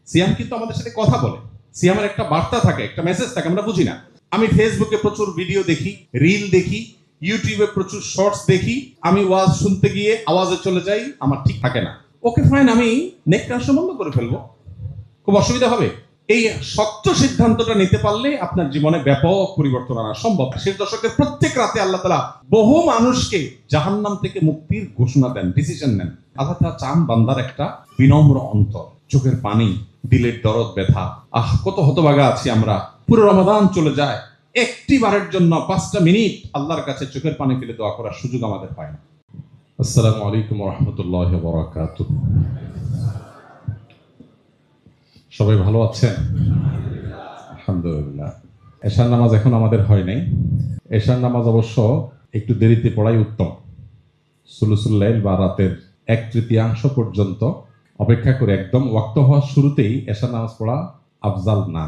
সিয়াম কিন্তু আমাদের সাথে কথা বলে, সিয়ামের একটা বার্তা থাকে, একটা মেসেজ থাকে, আমরা বুঝি না। আমি ফেসবুকে প্রচুর ভিডিও দেখি, রিল দেখি, ইউটিউবে প্রচুর শর্টস দেখি, আমি ওয়াজ শুনতে গিয়ে আওয়াজে চলে যাই, আমার ঠিক থাকে না। ওকে ফাইন, আমি নেট কানেকশন বন্ধ করে ফেলবো, খুব অসুবিধা হবে? এই শক্ত সিদ্ধান্তটা নিতে পারলে আপনার জীবনে ব্যাপক পরিবর্তন আনা সম্ভব। শেষ দশকের প্রত্যেক রাতে আল্লাহ তাআলা বহু মানুষকে জাহান্নাম থেকে মুক্তির ঘোষণা দেন, ডিসিশন নেন। আল্লাহ তাআলা চান বান্দার একটা বিনম্র অন্তর, চোখের পানি, দিলের দরদ ব্যথা। কত হতভাগা আছি আমরা, পুরো রমাদান চলে যায়, একটি বারের জন্য 5টা মিনিট আল্লাহর কাছে চোখের পানি ফেলে দোয়া করার সুযোগ আমাদের হয় না। আসসালামু আলাইকুম ওয়া রাহমাতুল্লাহি ওয়া বারাকাতুহু। সবাই ভালো আছেন? আলহামদুলিল্লাহ। এশার নামাজ এখন আমাদের হয় নাই। এশার নামাজ অবশ্য একটু দেরিতে পড়াই উত্তম। সুলুসুল লাইল বা রাতের 1/3 পর্যন্ত অপেক্ষা করে একদম ওয়াক্ত হওয়ার শুরুতেই এশার নামাজ পড়া আফজাল না।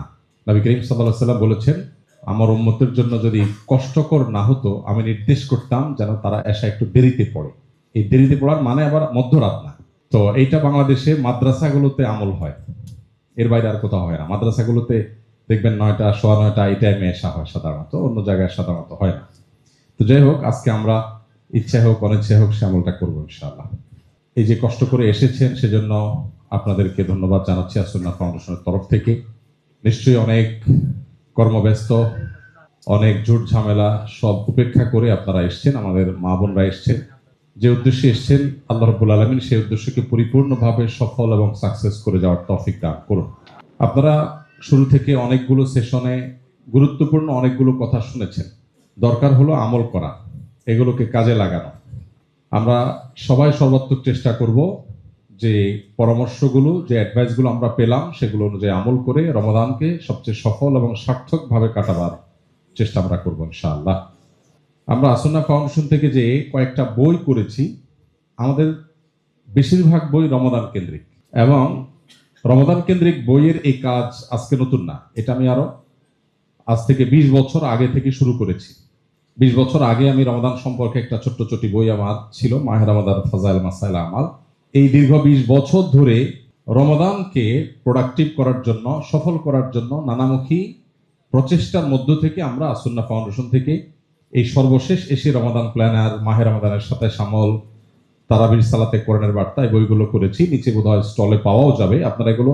নবী করিম সাল্লাল্লাহু আলাইহি ওয়াসাল্লাম বলেছেন, আমার উম্মতের জন্য যদি কষ্টকর না হতো আমি নির্দেশ করতাম যেন তারা এশা একটু দেরিতে পড়ে। এই দেরিতে পড়ার মানে আবার মধ্যরাত না। তো এইটা বাংলাদেশে মাদ্রাসাগুলোতে আমল হয়, এর বাইরে আর কোথাও হয় না। মাদ্রাসাগুলোতে দেখবেন 9টা, 9:15 এই টাইমে এসা হয় সাধারণত, অন্য জায়গায় সাধারণত হয় না। তো যাই হোক, আজকে আমরা ইচ্ছা হোক অনিচ্ছা হোক সে আমলটা করবো ইনশাআল্লাহ। এই যে কষ্ট করে এসেছেন সেজন্য আপনাদেরকে ধন্যবাদ জানাচ্ছি আসুন্নাহ ফাউন্ডেশনের তরফ থেকে। নিশ্চয়ই অনেক কর্মব্যস্ত, অনেক ঝুট ঝামেলা সব উপেক্ষা করে আপনারা এসছেন, আমাদের মা বোনরা এসছেন। যে উদ্দেশ্যে এসছেন আল্লাহ রাব্বুল আলামিন সেই উদ্দেশ্যকে পরিপূর্ণভাবে সফল এবং সাকসেস করে যাওয়ার তৌফিক দান করুন। আপনারা শুরু থেকে অনেকগুলো সেশনে গুরুত্বপূর্ণ অনেকগুলো কথা শুনেছেন। দরকার হলো আমল করা, এগুলোকে কাজে লাগানো। আমরা সবাই সর্বাত্মক চেষ্টা করব যে পরামর্শগুলো, যে অ্যাডভাইসগুলো আমরা পেলাম সেগুলো অনুযায়ী আমল করে রমাদানকে সবচেয়ে সফল এবং সার্থকভাবে কাটাবার চেষ্টা আমরা করবো ইনশাআল্লাহ। আমরা আসুন্নাহ ফাউন্ডেশন থেকে যে কয়েকটা বই করেছি, আমাদের বেশিরভাগ বই রমাদান কেন্দ্রিক, এবং রমাদান কেন্দ্রিক বইয়ের এই কাজ আজকে নতুন না। এটা আমি আজ থেকে 20 বছর আগে থেকে শুরু করেছি। 20 বছর আগে আমি রমাদান সম্পর্কে একটা ছোট্ট ছোটি বই আমার ছিল, মাহে রমাদান ফাজাইল মাসাইল আমাল। এই দীর্ঘ 20 বছর ধরে রমাদানকে প্রোডাক্টিভ করার জন্য, সফল করার জন্য নানামুখী প্রচেষ্টার মধ্য থেকে আমরা আসুন্নাহ ফাউন্ডেশন থেকে এই সর্বশেষ এসে রমাদান প্ল্যানার, মাহে রমাদানের সাথে শামল, তারাবির সালাতে কোরআনের বার্তা, এই বইগুলো করেছি। নিচে বোধহয় স্টলে পাওয়াও যাবে। আপনারা এগুলো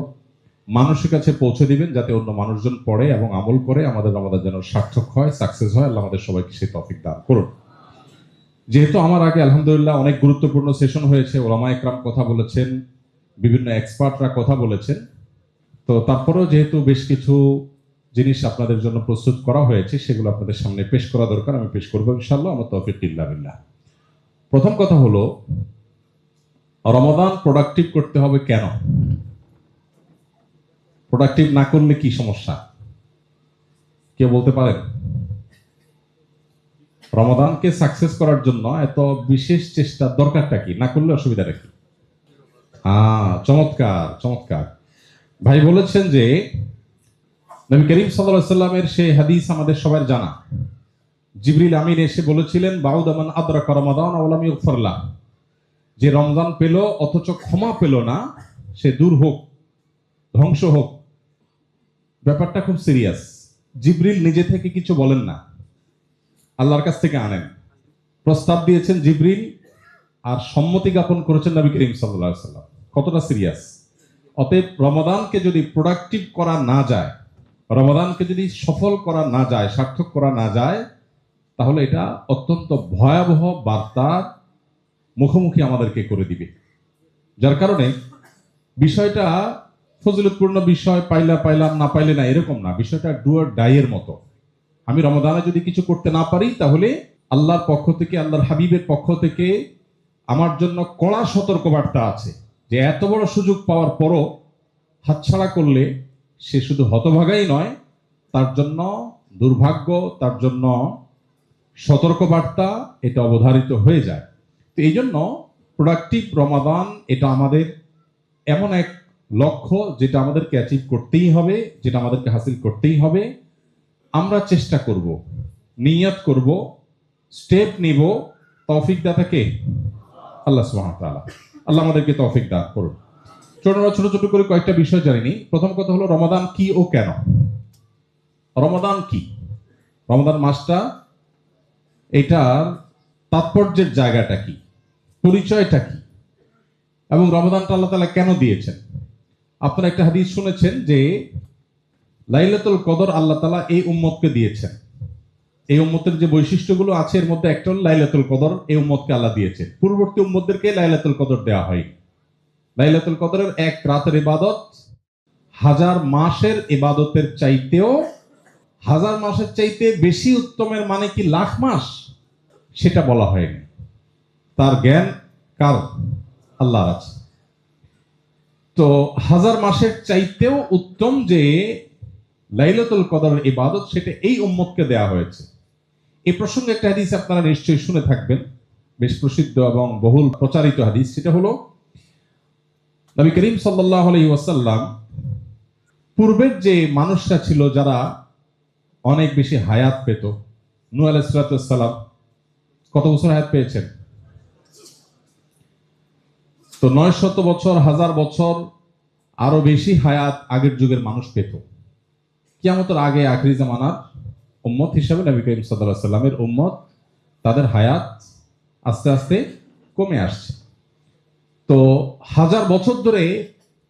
মানুষের কাছে পৌঁছে দিবেন যাতে অন্য মানুষজন পড়ে এবং আমল করে আমাদের রমাদান যেন সার্থক হয়, সাকসেস হয়। আল্লাহ আমাদের সবাইকে সেই তৌফিক দান করুন। যেহেতু আমার আগে আলহামদুলিল্লাহ অনেক গুরুত্বপূর্ণ সেশন হয়েছে, ওলামা একরাম কথা বলেছেন, বিভিন্ন এক্সপার্টরা কথা বলেছেন, তো তারপরেও যেহেতু বেশ কিছু জিনিস আপনাদের জন্য প্রস্তুত করা হয়েছে সেগুলো আপনাদের সামনে পেশ করা দরকার, আমি পেশ করবো ইনশাআল্লাহ। আমার তৌফিক ইল্লা বিল্লাহ। প্রথম কথা হলো, রমাদান প্রোডাক্টিভ করতে হবে কেন? প্রোডাক্টিভ না করলে কি সমস্যা কেউ বলতে পারেন? রমাদানকে সাকসেস করার জন্য এত বিশেষ চেষ্টা দরকারটা কি? না করলে অসুবিধাটা কি? চমৎকার চমৎকার। ভাই বলেছেন যে নবী করিম সাল্লাল্লাহু আলাইহি ওয়াসাল্লামের সেই হাদিস আমাদের সবার জানা। জিবরিল আমিন এসে বলেছিলেন, বাউদা মান আদরাকা রমাদান ওয়া লাম ইগফার লাহ, যে রমজান পেল অথচ ক্ষমা পেল না, সে দূর হোক, ধ্বংস হোক। ব্যাপারটা খুব সিরিয়াস। জিবরিল নিজে থেকে কিছু বলেন না, আল্লাহর কাছ থেকে আনেন। প্রস্তাব দিয়েছেন জিবরিল, আর সম্মতি জ্ঞাপন করেছেন নবী করিম সাল্লাল্লাহু আলাইহি ওয়াসাল্লাম। কতটা সিরিয়াস! অতএব রমাদানকে যদি প্রোডাক্টিভ করা না যায়, রমাদানকে যদি সফল করা না যায়, সার্থক করা না যায়, তাহলে এটা অত্যন্ত ভয়াবহ বার্তার মুখোমুখি আমাদেরকে করে দিবে। যার কারণে বিষয়টা ফজিলতপূর্ণ বিষয়, পাইলাম না পাইলে না এরকম না। বিষয়টা ডু অর ডাই এর মতো। আমি রমাদানে যদি কিছু করতে না পারি, তাহলে আল্লাহর পক্ষ থেকে, আল্লাহর হাবিবের পক্ষ থেকে আমার জন্য কড়া সতর্কবার্তা আছে যে এত বড় সুযোগ পাওয়ার পরও হাতছাড়া করলে সে শুধু হতভাগাই নয়, তার জন্য দুর্ভাগ্য, তার জন্য সতর্কবার্তা এটা অবধারিত হয়ে যায়। তো এই জন্য প্রোডাক্টিভ রমাদান এটা আমাদের এমন এক লক্ষ্য যেটা আমাদেরকে অ্যাচিভ করতেই হবে, যেটা আমাদেরকে হাসিল করতেই হবে। আমরা চেষ্টা করব, নিয়ত করব, স্টেপ নিব। তৌফিক দাতা কে? আল্লাহ সুবহানাহু ওয়া তাআলা। আল্লাহ আমাদেরকে তৌফিক দান করুন। ছোট ছোট করে কয়েকটা বিষয় জানিনি। প্রথম কথা হলো রমাদান কি ও কেন। রমাদান কি, রমাদান মাসটা, এটার তাৎপর্যের জায়গাটা কি, পরিচয়টা কি, এবং রমাদানটা আল্লাহ তাআলা কেন দিয়েছেন। আপনারা একটা হাদিস শুনেছেন যে লাইলাতুল কদর আল্লাহ তাআলা এই উম্মতকে দিয়েছেন। এই উম্মতের যে বৈশিষ্ট্যগুলো আছে এর মধ্যে একটা হলো লাইলাতুল কদর এই উম্মতকে আল্লাহ দিয়েছেন। পূর্ববর্তী উম্মতদেরকে লাইলাতুল কদর দেওয়া হয়। লাইলাতুল কদরের এক রাতের ইবাদত হাজার মাসের ইবাদতের চাইতেও, হাজার মাসের চাইতে বেশি উত্তমের মানে কি লাখ মাস, সেটা বলা হয়নি। তার জ্ঞান কার? আল্লাহর আছে। তো হাজার মাসের চাইতেও উত্তম যে লাইলাতুল কদরের ইবাদত, সেটা এই উম্মতকে দেয়া হয়েছে। এই প্রসঙ্গে একটা হাদিস আপনারা নিশ্চয়ই শুনে থাকবেন, বেশ প্রসিদ্ধ এবং বহুল প্রচারিত হাদিস। সেটা হলো নবী করিম সাল্লাল্লাহু আলাইহি ওয়াসাল্লাম পূর্বের যে মানুষরা ছিল যারা অনেক বেশি হায়াত পেত, নূহ আলাইহিস সালাম কত বছর হায়াত পেয়েছেন? তো 900 বছর, 1000 বছর, আরো বেশি হায়াত আগের যুগের মানুষ পেত। কিয়ামতের আগে আখিরি জামানার উম্মত হিসাবে নবী করিম সাল্লাল্লাহু আলাইহি ওয়াসাল্লামের উম্মত, তাদের হায়াত আস্তে আস্তে কমে আসছে। তো 1000 বছর ধরে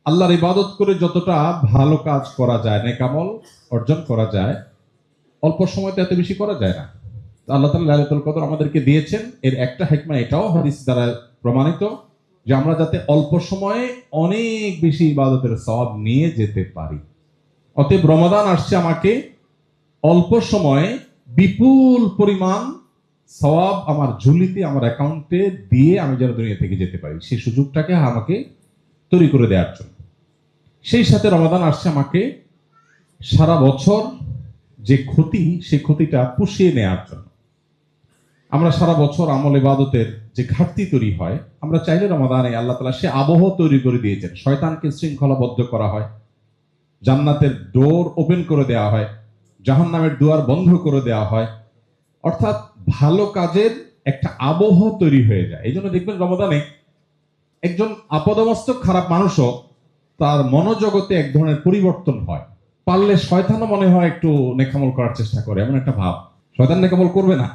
আল্লাহর ইবাদত করে যতটা ভালো কাজ করা যায়, নেকামল অর্জন করা যায়, অল্প সময়তে এত বেশি করা যায় না। আল্লাহ তাআলা লাইলাতুল কদর আমাদেরকে দিয়েছেন। এর একটা হিকমা এটাও হাদিস দ্বারা প্রমাণিত যে আমরা যাতে অল্প সময়ে অনেক বেশি ইবাদতের সওয়াব নিয়ে যেতে পারি। অতএব রমাদান আসছে আমাকে অল্প সময়ে বিপুল পরিমাণ সওয়াব আমার ঝুলিতে, আমার অ্যাকাউন্টে দিয়ে আমি যেন দুনিয়া থেকে যেতে পারি, সেই সুযোগটাকে আমাকে তৈরি করে দেওয়ার জন্য। সেই সাথে রমাদান আসছে আমাকে সারা বছর যে ক্ষতি, সেই ক্ষতিটা পুষিয়ে নেওয়ার জন্য। আমরা সারা বছর আমল ইবাদতের যে ঘাটতি তৈরি হয়, আমরা চাইলে রমাদানে আল্লাহ তাআলা সে আবহ তৈরি করে দিয়েছেন। শয়তানকে শৃঙ্খলাবদ্ধ করা হয়, জান্নাতের ডোর ওপেন করে দেওয়া হয়, জাহান্নামের দুয়ার বন্ধ করে দেওয়া হয়, অর্থাৎ ভালো কাজের একটা আবহ তৈরি হয়ে যায়। এই জন্য দেখবেন রমাদানে একজন আপদমস্তক খারাপ মানুষও তার মনোজগতে এক ধরনের পরিবর্তন হয়। পারলে শয়তানও মনে হয় একটু নেকামল করার চেষ্টা করে, এমন একটা ভাব। শয়তান নেকামল করবে না,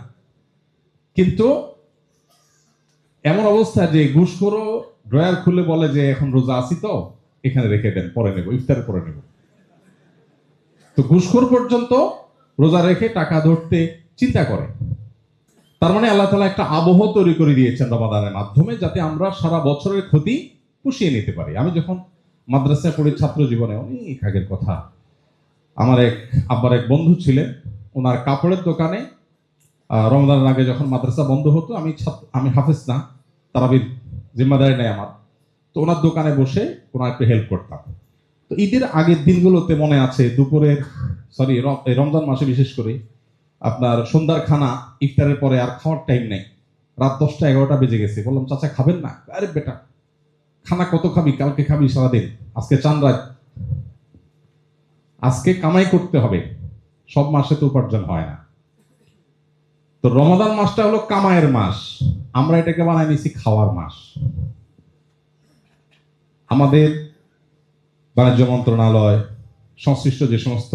কিন্তু এমন অবস্থা যে ঘুষখোরও ড্রয়ার খুলে বলে যে এখন রোজা আছি তো এখানে রেখে দেন, পরে নেব, ইফতার পরে নেব। তো ঘুষখোর পর্যন্ত রোজা রেখে টাকা ধরতে চিন্তা করে। তার মানে আল্লাহ তাআলা একটা আবহ তৈরি করে দিয়েছেন রমাদানের মাধ্যমে, যাতে আমরা সারা বছরের ক্ষতি পুষিয়ে নিতে পারি। আমি যখন মাদ্রাসায় পড়ি, ছাত্র জীবনে, অনেক আগের কথা, আমার আব্বার এক বন্ধু ছিলেন, ওনার কাপড়ের দোকানে রমজানের আগে যখন মাদ্রাসা বন্ধ হতো, আমি হাফেজ না, তারাবির জিম্মাদারি নেই আমার, তো ওনার দোকানে বসে ওনার একটু হেল্প করতাম। তো ঈদের আগের দিনগুলোতে মনে আছে, রমজান মাসে বিশেষ করে আপনার সন্ধ্যার খানা ইফতারের পরে আর খাওয়ার টাইম নেই, রাত 10টা 11টা বেজে গেছে। বললাম, চাচা খাবেন না? আরে বেটা, খানা কত খাবি, কালকে খাবি সারাদিন, আজকে চান রাত, আজকে কামাই করতে হবে, সব মাসে তো উপার্জন হয় না। তো রমাদান মাসটা হলো কামাইয়ের মাস, আমরা এটাকে বানাই নিছি খাওয়ার মাস। আমাদের বাণিজ্য মন্ত্রণালয় সংশ্লিষ্ট যে সমস্ত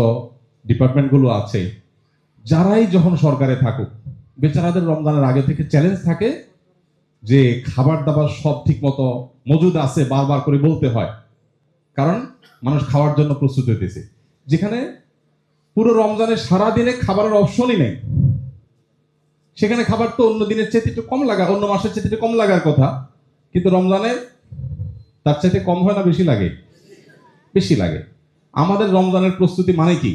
ডিপার্টমেন্টগুলো আছে, যারাই যখন সরকারে থাকুক, বেচারাদের রমজানের আগে থেকে চ্যালেঞ্জ থাকে যে খাবার দাবার সব ঠিক মতো মজুদ আছে, বারবার করে বলতে হয়, কারণ মানুষ খাওয়ার জন্য প্রস্তুত হইতেছে। যেখানে পুরো রমজানের সারা দিনে খাবারের অপশনই নেই, সেখানে খাবার তো অন্য দিনের চাইতে একটু কম লাগা, অন্য মাসের চাইতে একটু কম লাগার কথা, কিন্তু রমজানে তার চাইতে কম হয় না বেশি লাগে? বেশি লাগে। আমাদের রমজানের প্রস্তুতি মানে কি?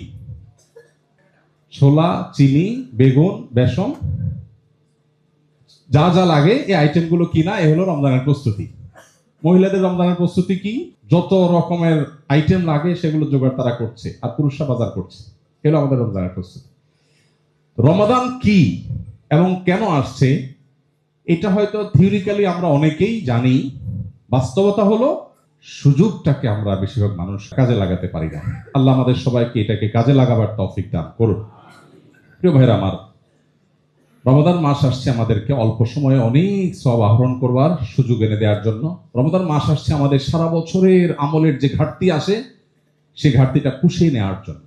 ছোলা, চিনি, বেগুন, বেসন, যা যা লাগে এই আইটেমগুলো কিনা, এ হলো রমজানের প্রস্তুতি। মহিলাদের রমজানের প্রস্তুতি কি? যত রকমের আইটেম লাগে সেগুলো জোগাড় তারা করছে, আর পুরুষরা বাজার করছে। এগুলো আমাদের রমজানের প্রস্তুতি। রমাদান কি এবং কেন আসছে, এটা হয়তো থিওরিক্যালি আমরা অনেকেই জানি, বাস্তবতা হলো সুযোগটাকে আমরা বেশিরভাগ মানুষ কাজে লাগাতে পারি না। আল্লাহ আমাদের সবাইকে এটাকে কাজে লাগাবার তৌফিক দান করুন। প্রিয় ভাইরা আমার, রমাদান মাস আসছে আমাদেরকে অল্প সময়ে অনেক সওয়াব আহরণ করবার সুযোগ এনে দেওয়ার জন্য। রমাদান মাস আসছে আমাদের সারা বছরের আমলের যে ঘাটতি আসে সেই ঘাটতিটা পুষিয়ে নেওয়ার জন্য।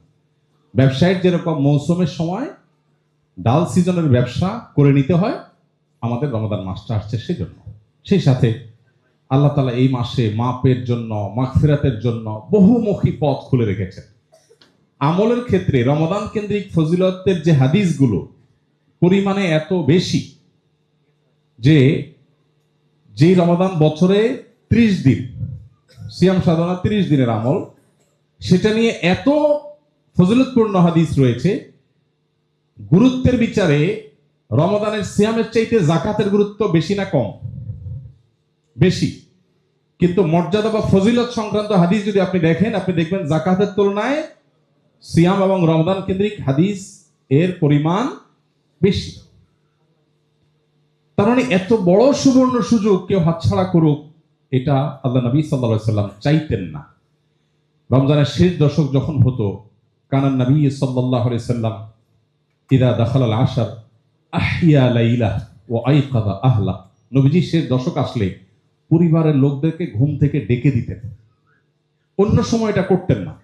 ব্যবসায়ের যেরকম মৌসুমের সময় ডাল সিজনের ব্যবসা করে নিতে হয়, আমাদের রমাদান মাসটা আসছে সেজন্য। সেই সাথে আল্লাহ তাআলা এই মাসে মাপের জন্য, মাগফিরাতের জন্য বহুমুখী পথ খুলে রেখেছেন। আমলের ক্ষেত্রে রমাদান কেন্দ্রিক ফজিলতের যে হাদিসগুলো পরিমাণে এত বেশি যে যেই রমাদান বছরে 30 দিন সিয়াম সাধনা, 30 দিনের আমল, সেটা নিয়ে এত ফজিলতপূর্ণ হাদিস রয়েছে। গুরুত্বের বিচারে রমাদানের সিয়ামের চাইতে যাকাতের গুরুত্ব বেশি না কম? বেশি। কিন্তু মর্যাদা বা ফজিলত সংক্রান্ত হাদিস যদি আপনি দেখেন, আপনি দেখবেন যাকাতের তুলনায় সিয়াম এবং রমাদান কেন্দ্রিক হাদিস এর পরিমাণ বেশি। তার মানে এত বড় সুবর্ণ সুযোগ কেউ হাতছাড়া করুক, এটা আল্লাহ নবী সাল্লাল্লাহু আলাইহি ওয়াসাল্লাম চাইতেন না। রমজানের শেষ দশক যখন হতো, কানান নবী সাল্লাল্লাহু আলাইহি ওয়াসাল্লাম ইদা দাখালাল আশর আহিয়া লাইলা ওয়া আইকাযা আহলা। নবীজি শেষ দশক আসলে পরিবারের লোকদেরকে ঘুম থেকে ডেকে দিতেন। অন্য সময় এটা করতেন না।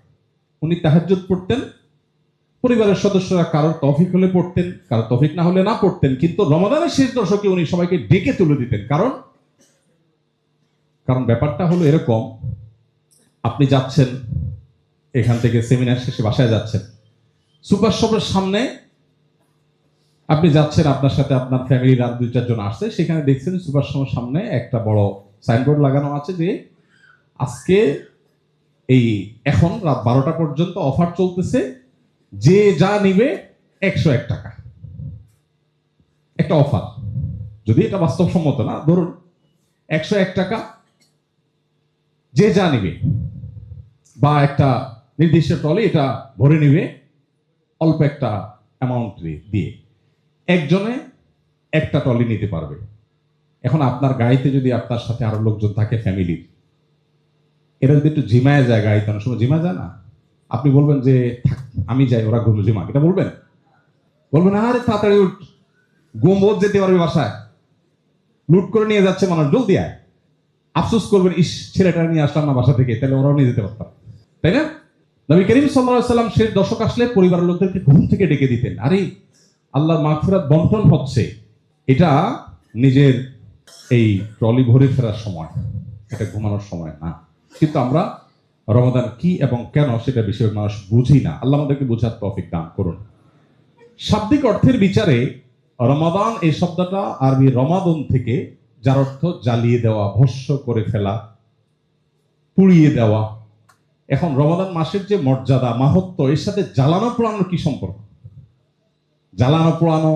উনি তাহাজ্জুদ পড়তেন, পরিবারের সদস্যরা কারোর তৌফিক হলে পড়তেন, কারোর তৌফিক না হলে না পড়তেন, কিন্তু রমাদানের শেষ দশকে উনি সবাইকে ডেকে তুলে দিতেন। কারণ ব্যাপারটা হলো এরকম, আপনি যাচ্ছেন এখান থেকে সেমিনার শেষে বাসায় যাচ্ছেন, সুপার শপের সামনে আপনি যাচ্ছেন, আপনার সাথে আপনার ফ্যামিলির আর 2-4 জন আসছে, সেখানে দেখছেন সুপার শপের সামনে একটা বড় সাইনবোর্ড লাগানো আছে যে আজকে এখন রাত 12টা পর্যন্ত অফার চলতেছে, যে যা নিবে 101 টাকা। একটা অফার, যদি এটা বাস্তবসম্মত না, ধরুন 101 টাকা যে যা নিবে, বা একটা নির্দিষ্ট ট্রলি এটা ভরে নিবে অল্প একটা অ্যামাউন্ট দিয়ে, একজনে একটা ট্রলি নিতে পারবে। এখন আপনার গাড়িতে যদি আপনার সাথে আরো লোকজন থাকে ফ্যামিলির, এরা যদি একটু জিমায় যায়, গাড়িতে অনেক সময় জিমা যায় না, আপনি বলবেন যে থাক আমি যাই, ওরা ঘুমো জিমা, এটা বলবেন? আরে তাড়াতাড়ি উঠ, গোমবোধ যেতে পারবে বাসায়, লুট করে নিয়ে যাচ্ছে মানুষ, জলদি আয়। আফসোস করবেন, ইস ছেলেটা নিয়ে আসলাম না বাসা থেকে, তাহলে ওরাও নিয়ে যেতে পারতাম, তাই না? নবী করিম সাল্লাল্লাহু আলাইহি ওয়াসাল্লাম শেষ দশক আসলে পরিবারের লোকদেরকে ঘুম থেকে ডেকে দিতেন। আরে আল্লাহর মাগফিরাত বন্টন হচ্ছে, এটা নিজের এই ট্রলি ভরে ফেরার সময়, এটা ঘুমানোর সময় না। কিন্তু আমরা রমাদান কি এবং কেন সেটা বিষয়ে মানুষ বুঝি না। আল্লাহ আমাদেরকে বোঝার তৌফিক দান করুন। শাব্দিক অর্থের বিচারে রমাদান এই শব্দটা আরবি রমাদন থেকে, যার অর্থ জ্বালিয়ে দেওয়া, ভস্ম করে ফেলা, পুড়িয়ে দেওয়া। এখন রমাদান মাসের যে মর্যাদা, মাহাত্ম্য, এর সাথে জ্বালানো পোড়ানোর কি সম্পর্ক? জ্বালানো পোড়ানো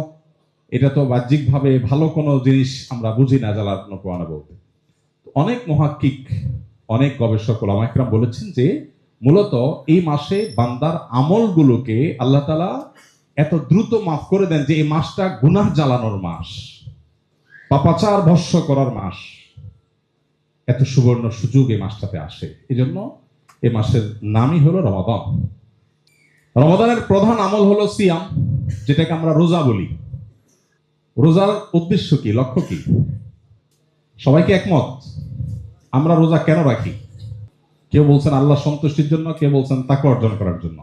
এটা তো বাহ্যিকভাবে ভালো কোনো জিনিস আমরা বুঝি না জ্বালানো পোড়ানো বলতে। অনেক মুহাক্কিক, অনেক গবেষক ওলামা ইকরাম বলেছেন যে মূলত এই মাসে বান্দার আমলগুলোকে আল্লাহ তাআলা এত দ্রুত মাফ করে দেন যে এই মাসটা গুনাহ জ্বালানোর মাস, পাপাচার ভস্ম করার মাস। এত সুবর্ণ সুযোগ এই মাসটাতে আসে, এই জন্য এই মাসের নামই হলো রমাদান। রমাদানের প্রধান আমল হলো সিয়াম, যেটাকে আমরা রোজা বলি। রোজার উদ্দেশ্য কি, লক্ষ্য কি? সবাইকে একমত? আমরা রোজা কেন রাখি? কেউ বলছেন আল্লাহ সন্তুষ্টির জন্য, কেউ বলছেন তাকওয়া অর্জন করার জন্য।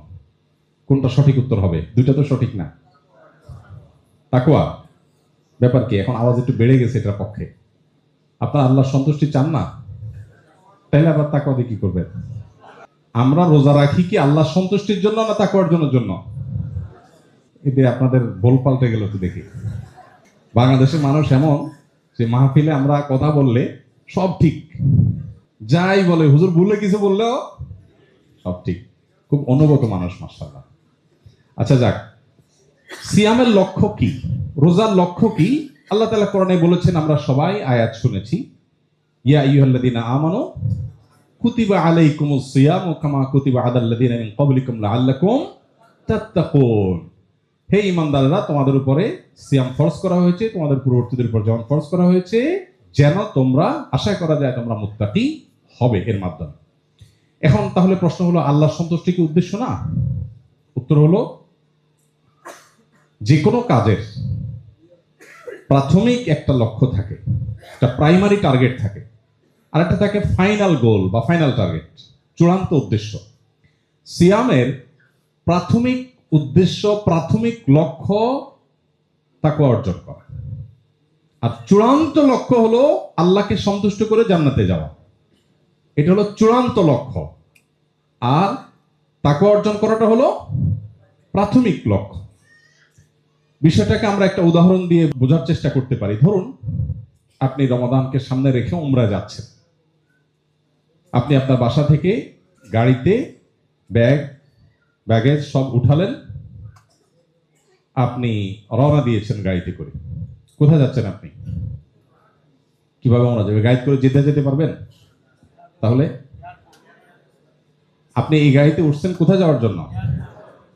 কোনটা সঠিক উত্তর হবে? দুইটা তো সঠিক না। তাকওয়া ব্যাপার কি? এখন আওয়াজ একটু বেড়ে গেছে এটার পক্ষে। আপনার আল্লাহ সন্তুষ্টি চান না, তাহলে আবার তাকওয়া দিয়ে কি করবেন? আমরা রোজা রাখি কি আল্লাহ সন্তুষ্টির জন্য না তাকওয়া অর্জনের জন্য? এতে আপনাদের বল পাল্টে গেল তো দেখি। বাংলাদেশের মানুষ এমন যে মাহফিলে আমরা কথা বললে সব ঠিক, যাই বলে হুজুর ভুলে কিছু বললেও সব ঠিক। খুব অনুভূত মানুষ, মাশাআল্লাহ। আচ্ছা যাক, সিয়ামের লক্ষ্য কি, রোজার লক্ষ্য কি? আল্লাহ তাআলা কোরআনে বলেছেন, আমরা সবাই আয়াত শুনেছি, ইয়া আইয়ুহাল্লাযীনা আমানু কুতিবা আলাইকুমুস সিয়ামু কামা কুতিবা আলাল্লাযীনা মিন ক্বাবলিকুম লাআল্লাকুম তাত্তাকুন। হে ঈমানদাররা, তোমাদের উপরে সিয়াম ফরজ করা হয়েছে, তোমাদের পূর্ববর্তীদের উপর যেমন ফরজ করা হয়েছে, যেন তোমরা আশা করা যায় তোমরা মুত্তাকি হবে এর মাধ্যমে। এখন তাহলে প্রশ্ন হলো, আল্লাহর সন্তুষ্টি কি উদ্দেশ্য না? উত্তর হলো, যে কোনো কাজের প্রাথমিক একটা লক্ষ্য থাকে, একটা প্রাইমারি টার্গেট থাকে, আর একটা থাকে ফাইনাল গোল বা ফাইনাল টার্গেট, চূড়ান্ত উদ্দেশ্য। সিয়ামের প্রাথমিক উদ্দেশ্য, প্রাথমিক লক্ষ্য তাকওয়া অর্জন করা, আর চূড়ান্ত লক্ষ্য হলো আল্লাহকে সন্তুষ্ট করে জান্নাতে যাওয়া। এটা হলো চূড়ান্ত লক্ষ্য, আর তাকওয়া অর্জন করাটা হলো প্রাথমিক লক্ষ্য। বিষয়টাকে আমরা একটা উদাহরণ দিয়ে বোঝার চেষ্টা করতে পারি। ধরুন আপনি রমাদানকে সামনে রেখে উমরা যাচ্ছেন। আপনি আপনার বাসা থেকে গাড়িতে ব্যাগেজ সব উঠালেন, আপনি রওনা দিয়েছেন গাড়িতে করে। কোথায় যাচ্ছেন আপনি? কিভাবে উমরা যাবে? গাড়ি করে যেতে পারবেন? তাহলে আপনি এই গাড়িতে উঠছেন কোথায় যাওয়ার জন্য?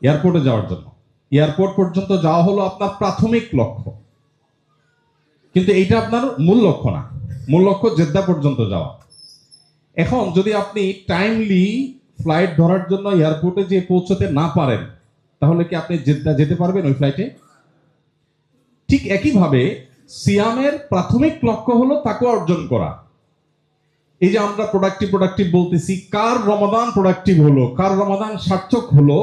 এয়ারপোর্টে যাওয়ার জন্য। এয়ারপোর্ট পর্যন্ত যাওয়া হলো আপনার প্রাথমিক লক্ষ্য, কিন্তু এইটা আপনার মূল লক্ষ্য না। মূল লক্ষ্য জেদ্দা পর্যন্ত যাওয়া। এখন যদি আপনি টাইমলি ফ্লাইট ধরার জন্য এয়ারপোর্টে যে পৌঁছতে না পারেন, তাহলে কি আপনি জেদ্দা যেতে পারবেন ওই ফ্লাইটে? ঠিক একইভাবে সিয়ামের প্রাথমিক লক্ষ্য হলো তাকওয়া অর্জন করা। এই যে আমরা প্রোডাক্টিভ বলতেছি, কার রমাদান প্রোডাক্টিভ হলো, কার রমাদান সার্থক হলো,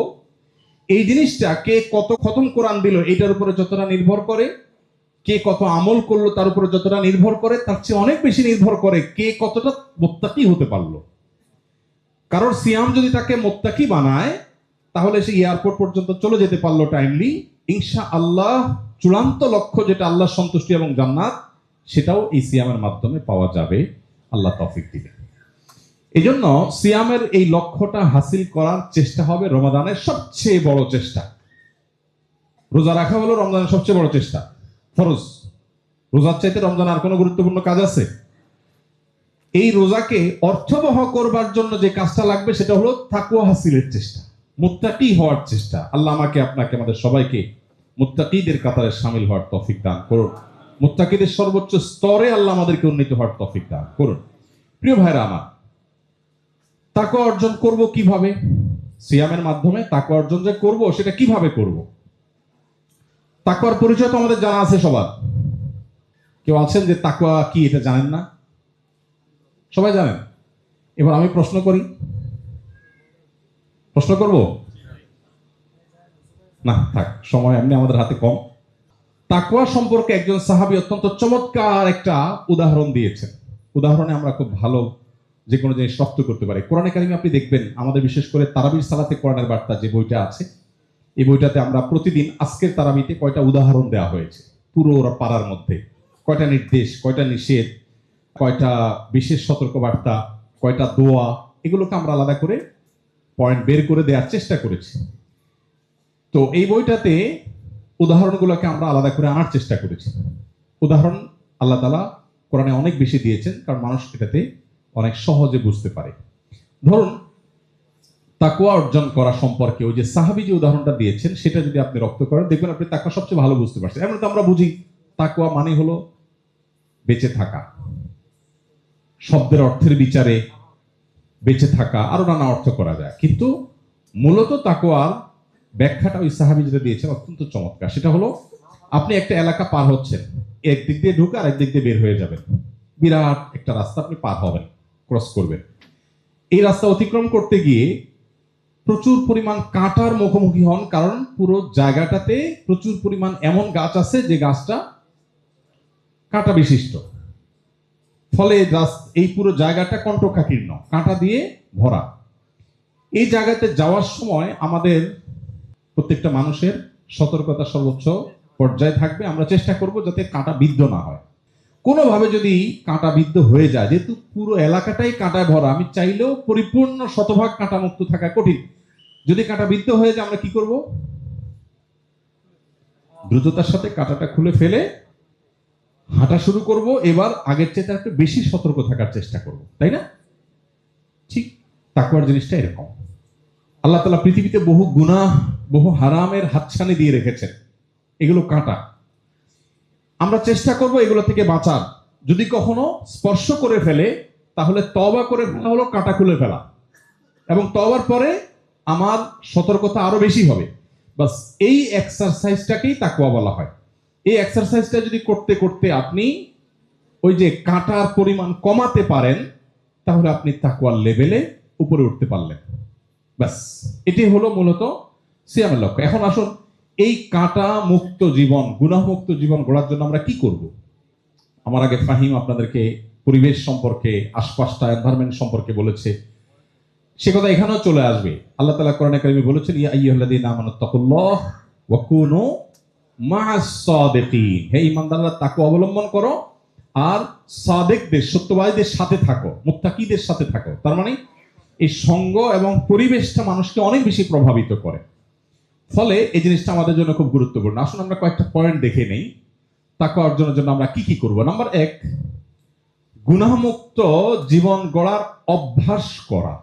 এই জিনিসটা কে কত খতম কোরআন দিল এটার উপরে যতটা নির্ভর করে, কে কত আমল করলো তার উপরে যতটা নির্ভর করে, তার চেয়ে অনেক বেশি নির্ভর করে কে কতটা মুত্তাকি হতে পারলো। কারণ সিয়াম যদি তাকে মুত্তাকি বানায়, তাহলে সে এয়ারপোর্ট পর্যন্ত চলে যেতে পারলো টাইমলি। ইনশাআল্লাহ চূড়ান্ত লক্ষ্য যেটা আল্লাহ সন্তুষ্টি এবং জান্নাত, সেটাও এই সিয়ামের মাধ্যমে পাওয়া যাবে। আল্লাহ তৌফিক দিবেন। এই জন্য সিয়ামের এই লক্ষ্যটা হাসিল করার চেষ্টা হবে রমাদানের সবচেয়ে বড় চেষ্টা। রোজা রাখা হলো রমজানের সবচেয়ে বড় চেষ্টা, ফরজ। রোজার চাইতে রমজান আর কোনো গুরুত্বপূর্ণ কাজ আছে? এই রোজাকে অর্থবহ করবার জন্য যে কাজটা লাগবে সেটা হলো তাকওয়া হাসিলের চেষ্টা, মুত্তাকি হওয়ার চেষ্টা। আল্লাহ আমাকে, আপনাকে, আমাদের সবাইকে মুত্তাকিদের কাতারে শামিল হওয়ার তৌফিক দান করুন। মুত্তাকিদের সর্বোচ্চ স্তরে আল্লাহ আমাদেরকে উন্নীত হওয়ার তৌফিক দান করুন। প্রিয় ভাইরা আমার, তাকওয়া অর্জন করব কিভাবে? সিয়ামের মাধ্যমে তাকওয়া অর্জন যে করব, সেটা কিভাবে করব? তাকওয়ার পরিচয় তো আমাদের জানা আছে সবার। কেউ আছেন যে তাকওয়া কি এটা জানেন না? সবাই জানেন। এবার আমি প্রশ্ন করব না, থাক, সময় এমনি আমাদের হাতে কম। তাকওয়া সম্পর্কে একজন সাহাবী অত্যন্ত চমৎকার একটা উদাহরণ দিয়েছেন। উদাহরণে আমরা খুব ভালো যে কোনো জিনিস রপ্ত করতে পারি। কোরআনে কারিমে আপনি দেখবেন, আমাদের বিশেষ করে তারাবির সালাতে কোরআনের বার্তা যে বইটা আছে, এই বইটাতে আমরা প্রতিদিন আজকের তারাবিতে কয়টা উদাহরণ দেওয়া হয়েছে পুরো পাড়ার মধ্যে। কয়টা নির্দেশ, কয়টা নিষেধ, কয়টা বিশেষ সতর্কবার্তা, কয়টা দোয়া, এগুলোকে আমরা আলাদা করে পয়েন্ট বের করে দেওয়ার চেষ্টা করেছি। তো এই বইটাতে উদাহরণগুলোকে আমরা আলাদা করে আনার চেষ্টা করেছি। উদাহরণ আল্লাহ তাআলা কোরআনে অনেক বেশি দিয়েছেন, কারণ মানুষ এটাতে অনেক সহজে বুঝতে পারে। ধরুন তাকওয়া অর্জন করা সম্পর্কে ওই যে সাহাবী যে উদাহরণটা দিয়েছেন, সেটা যদি আপনি রপ্ত করেন, দেখবেন আপনি তাকওয়া সবচেয়ে ভালো বুঝতে পারছেন। এমন তো আমরা বুঝি তাকওয়া মানে হলো বেঁচে থাকা, শব্দের অর্থের বিচারে বেঁচে থাকা, আরো নানা অর্থ করা যায়। কিন্তু মূলত তাকওয়ার ব্যাখ্যাটা ওই সাহাবী যেটা দিয়েছেন অত্যন্ত চমৎকার। সেটা হলো, আপনি একটা এলাকা পার হচ্ছেন, একদিক দিয়ে ঢুকে আর একদিক দিয়ে বের হয়ে যাবেন। বিরাট একটা রাস্তা আপনি পার হবেন, ক্রস করবেন। এই রাস্তা অতিক্রম করতে গিয়ে প্রচুর পরিমাণ কাঁটার মুখোমুখি হন, কারণ পুরো জায়গাটাতে প্রচুর পরিমাণ এমন গাছ আছে যে গাছটা কাঁটা বিশিষ্ট। ফলে এই পুরো জায়গাটা কণ্টকাকীর্ণ, কাঁটা দিয়ে ভরা। এই জায়গাতে যাওয়ার সময় আমাদের প্রত্যেকটা মানুষের সতর্কতা সর্বোচ্চ পর্যায়ে থাকবে। আমরা চেষ্টা করব যাতে কাঁটা বিদ্ধ না হয়। কোনোভাবে যদি কাঁটা বিদ্ধ হয়ে যায়, যেহেতু পুরো এলাকাটাই কাঁটায় ভরা, আমি চাইলেও পরিপূর্ণ শতভাগ কাঁটা মুক্ত থাকা কঠিন। যদি কাঁটা বিদ্ধ হয়ে যায়, আমরা কি করব? দ্রুততার সাথে কাঁটাটা খুলে ফেলে হাঁটা শুরু করব। এবার আগের চেয়ে একটু বেশি সতর্ক থাকার চেষ্টা করব, তাই না? ঠিক তাকওয়ার জিনিসটা এরকম। আল্লাহ তাআলা পৃথিবীতে বহু গুনাহ, বহু হারামের হাতছানি দিয়ে রেখেছেন, এগুলো কাঁটা। আমরা চেষ্টা করব এগুলো থেকে বাঁচার। যদি কখনো স্পর্শ করে ফেলে, তাহলে তওবা করে ফেলা হলো কাঁটা খুলে ফেলা, এবং তওবার পরে আমার সতর্কতা আরো বেশি হবে। বাস এই এক্সারসাইজটাকেই তাকওয়া বলা হয়। এই এক্সারসাইজটা যদি করতে করতে আপনি ওই যে কাঁটার পরিমাণ কমাতে পারেন, তাহলে আপনি তাকওয়ার লেভেলে উপরে উঠতে পারলেন। ব্যাস, এটি হলো মূলত সিয়ামের লক্ষ্য। এখন আসুন, এই কাঁটা মুক্ত জীবন, গুনাহ মুক্ত জীবন গড়ার জন্য আমরা কি করব? আমার আগে ফাহিম আপনাদেরকে পরিবেশ সম্পর্কে, আশপাশটা এনভায়রনমেন্ট সম্পর্কে বলেছে, সে কথা এখানেও চলে আসবে। আল্লাহ তাআলা কোরআনে কারিমে বলেছেন, ইয়া আইয়ুহাল্লাযীনা আমানুত্তাকুল্লাহ ওয়া কুনু মা'আস সাদিকিন, হে ঈমানদাররা তাকওয়া অবলম্বন করো আর সাদিকদের, সত্যবাদীদের সাথে থাকো, মুত্তাকিদের সাথে থাকো। তার মানে এই সঙ্গ এবং পরিবেশটা মানুষকে অনেক বেশি প্রভাবিত করে, ফলে এই জিনিসটা আমাদের জন্য খুব গুরুত্বপূর্ণ। আসুন আমরা কয়েকটা পয়েন্ট দেখে নেই তাকওয়া অর্জনের জন্য আমরা কি কি করব। নাম্বার 1, গুনাহমুক্ত জীবন গড়ার অভ্যাস করা।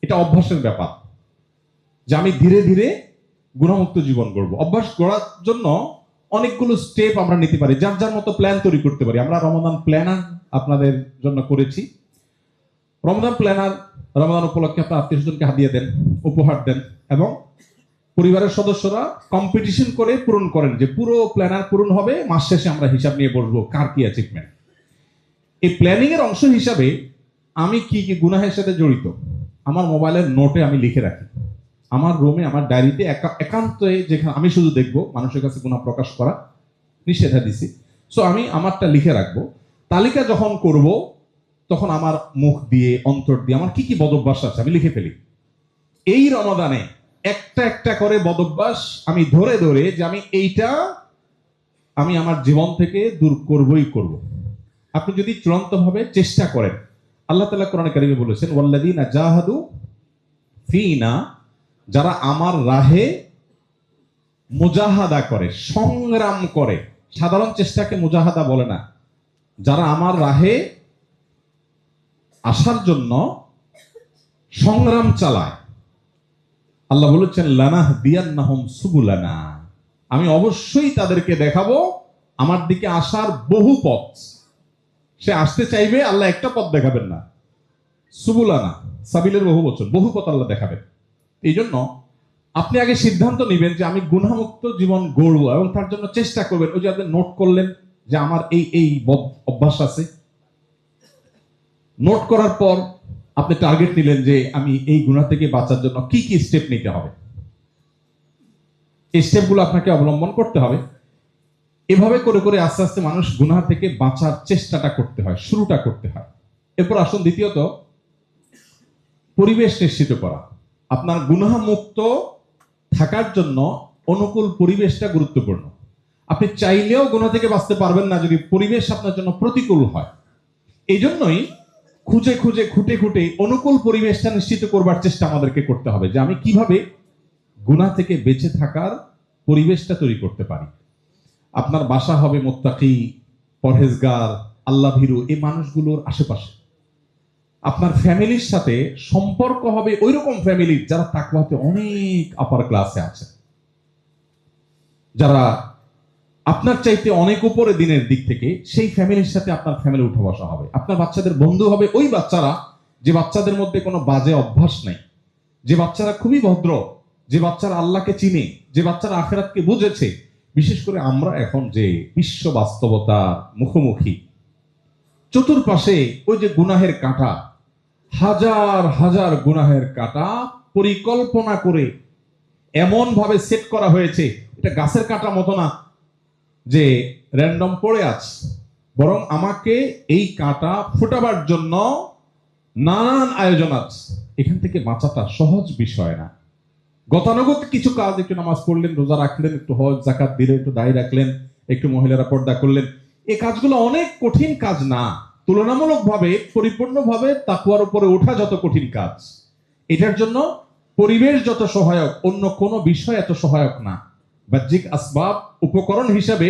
এটা অভ্যাসের ব্যাপার, যে আমি ধীরে ধীরে গুনাহমুক্ত জীবন গড়ব। অভ্যাস গড়ার জন্য অনেকগুলো স্টেপ আমরা নিতে পারি, যার যার মতো প্ল্যান তৈরি করতে পারি। আমরা রমাদান প্ল্যানার আপনাদের জন্য করেছি। রমাদান প্ল্যানার রমাদান উপলক্ষে আপনার আত্মীয়স্বজনকে হাদিয়া দেন, উপহার দেন, এবং পরিবারের সদস্যরা কম্পিটিশন করে পূরণ করেন, যে পুরো প্ল্যানার পূরণ হবে, মাস শেষে আমরা হিসাব নিয়ে বসবো কার কি অ্যাচিভমেন্ট। এই প্ল্যানিং এর অংশ হিসাবে আমি কি কি গুনাহের সাথে জড়িত আমার মোবাইলের নোটে আমি লিখে রাখি। আমার রুমে, আমার ডায়েরিতে একান্তে, যেখানে আমি শুধু দেখবো, মানুষের কাছে গুনাহ প্রকাশ করা নিষেধা দিছি, সো আমি আমারটা লিখে রাখবো। তালিকা যখন করব, তখন আমার মুখ দিয়ে, অন্তর দিয়ে আমার কি কি বদভ্যাস আছে আমি লিখে ফেলি। এই রমাদানে একটা একটা করে বদভ্যাস আমি ধরে ধরে, যে আমি এইটা আমি আমার জীবন থেকে দূর করবই করব। আপনি যদি চূড়ান্তভাবে চেষ্টা করেন, আল্লাহ তাআলা কোরআনে কারিমে বলেছেন, ওয়াল্লাযীনা জাহাদু ফিনা, যারা আমার রাহে মুজাহাদা করে, সংগ্রাম করে। সাধারণ চেষ্টাকে মুজাহাদা বলে না। যারা আমার রাহে আসার জন্য সংগ্রাম চালায়, আল্লাহ বলেছেন, লানাহদিয়ান্নাহুম সুবুলানা, আমি অবশ্যই তাদেরকে দেখাবো আমার দিকে আসার বহু পথ। সে আসতে চাইবে, আল্লাহ একটা পথ দেখাবেন না, সুবুলানা, সাবিলের বহু বচন, বহু পথ আল্লাহ দেখাবেন। এই জন্য আপনি আগে সিদ্ধান্ত নেবেন যে আমি গুনাহমুক্ত জীবন গড়ব, এবং তার জন্য চেষ্টা করবেন। ওই যে আপনি নোট করলেন যে আমার এই এই অভ্যাস আছে, নোট করার পর আপনি টার্গেট নিলেন যে আমি এই গুনাহ থেকে বাঁচার জন্য কি কি স্টেপ নিতে হবে। এই স্টেপগুলো আপনাকে অবলম্বন করতে হবে। এভাবে করে করে আস্তে আস্তে মানুষ গুনাহ থেকে বাঁচার চেষ্টাটা করতে হয়, শুরুটা করতে হয়। এরপর আসুন দ্বিতীয়ত, পরিবেশ নিশ্চিত করা। আপনার গুনাহ মুক্ত থাকার জন্য অনুকূল পরিবেশটা গুরুত্বপূর্ণ। আপনি চাইলেও গুনাহ থেকে বাঁচতে পারবেন না যদি পরিবেশ আপনার জন্য প্রতিকূল হয়। এই জন্যই খুঁজে খুঁজে খুঁটে খুঁটে অনুকূল পরিবেশটা নিশ্চিত করবার চেষ্টা আমাদেরকে করতে হবে, যে আমি কিভাবে গুনাহ থেকে বেঁচে থাকার পরিবেশটা তৈরি করতে পারি। আপনার বাসা হবে মুত্তাকি, পরহেজগার, আল্লাহ ভীরু এই মানুষগুলোর আশেপাশে। আপনার ফ্যামিলির সাথে সম্পর্ক হবে ওইরকম ফ্যামিলির যারা তাকওয়াতে অনেক আপার ক্লাসে আছে, যারা আপনার চাইতে অনেক উপরে দিনের দিক থেকে, সেই ফ্যামিলির সাথে আপনার ফ্যামিলি উঠা বসা হবে। আপনার বাচ্চাদের বন্ধু হবে ওই বাচ্চারা যে বাচ্চাদের মধ্যে কোনো বাজে অভ্যাস নেই, যে বাচ্চারা খুবই ভদ্র, যে বাচ্চারা আল্লাহকে চিনে, যে বাচ্চারা আখিরাতকে বুঝেছে। বিশেষ করে আমরা এখন যে বিশ্ব বাস্তবতার মুখোমুখি, চতুর্পাশে ওই যে গুনাহের কাঁটা, হাজার হাজার গুনাহের কাঁটা পরিকল্পনা করে এমন ভাবে সেট করা হয়েছে, এটা গাছের কাঁটা মতো না যে র্যান্ডম পড়ে আছে, বরং আমাকে এই কাঁটা ফোটাবার জন্য নানান আয়োজন আছে। এখান থেকে বাঁচাটা সহজ বিষয় না। গতানুগত কিছু কাজ, একটু নামাজ পড়লেন, রোজা রাখলেন, একটু হজ যাকাত দিলেন, একটু দাড়ি রাখলেন, একটু মহিলারা পর্দা করলেন, এই কাজগুলো অনেক কঠিন কাজ না। তুলনামূলকভাবে পরিপূর্ণভাবে তাকওয়ার উপরে ওঠা যত কঠিন কাজ, এটার জন্য পরিবেশ যত সহায়ক, অন্য কোনো বিষয় এত সহায়ক না। বাহ্যিক আসবাব, উপকরণ হিসাবে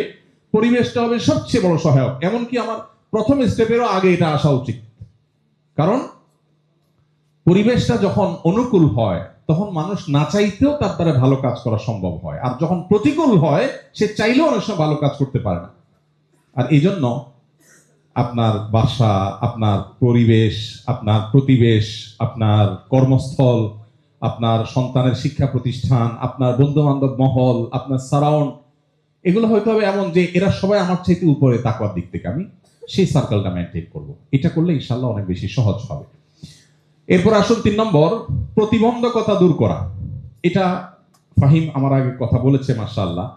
পরিবেশটা হবে সবচেয়ে বড় সহায়ক। এমনকি আমার প্রথম স্টেপেরও আগে এটা আসা উচিত, কারণ পরিবেশটা যখন অনুকূল হয় তখন মানুষ না চাইতেও তার দ্বারা ভালো কাজ করা সম্ভব হয়, আর যখন প্রতিকূল হয় সে চাইলেও অনেক সময় ভালো কাজ করতে পারে না। আর এই জন্য আপনার বাসা, আপনার পরিবেশ, আপনার প্রতিবেশ, আপনার কর্মস্থল, আপনার সন্তানের শিক্ষা প্রতিষ্ঠান, আপনার বন্ধু বান্ধব মহল, আপনার সারাউন্ড, এগুলো হয়তো হবে এমন যে এরা সবাই আমার চাইতে উপরে তাকওয়ার দিক থেকে, আমি সেই সার্কেলটা মেনটেন করব। এটা করলে ইনশাল্লাহ অনেক বেশি সহজ হবে। এরপর আসুন 3 নম্বর, প্রতিবন্ধকতা দূর করা। এটা ফাহিম আমার আগে কথা বলেছে, মাশাআল্লাহ।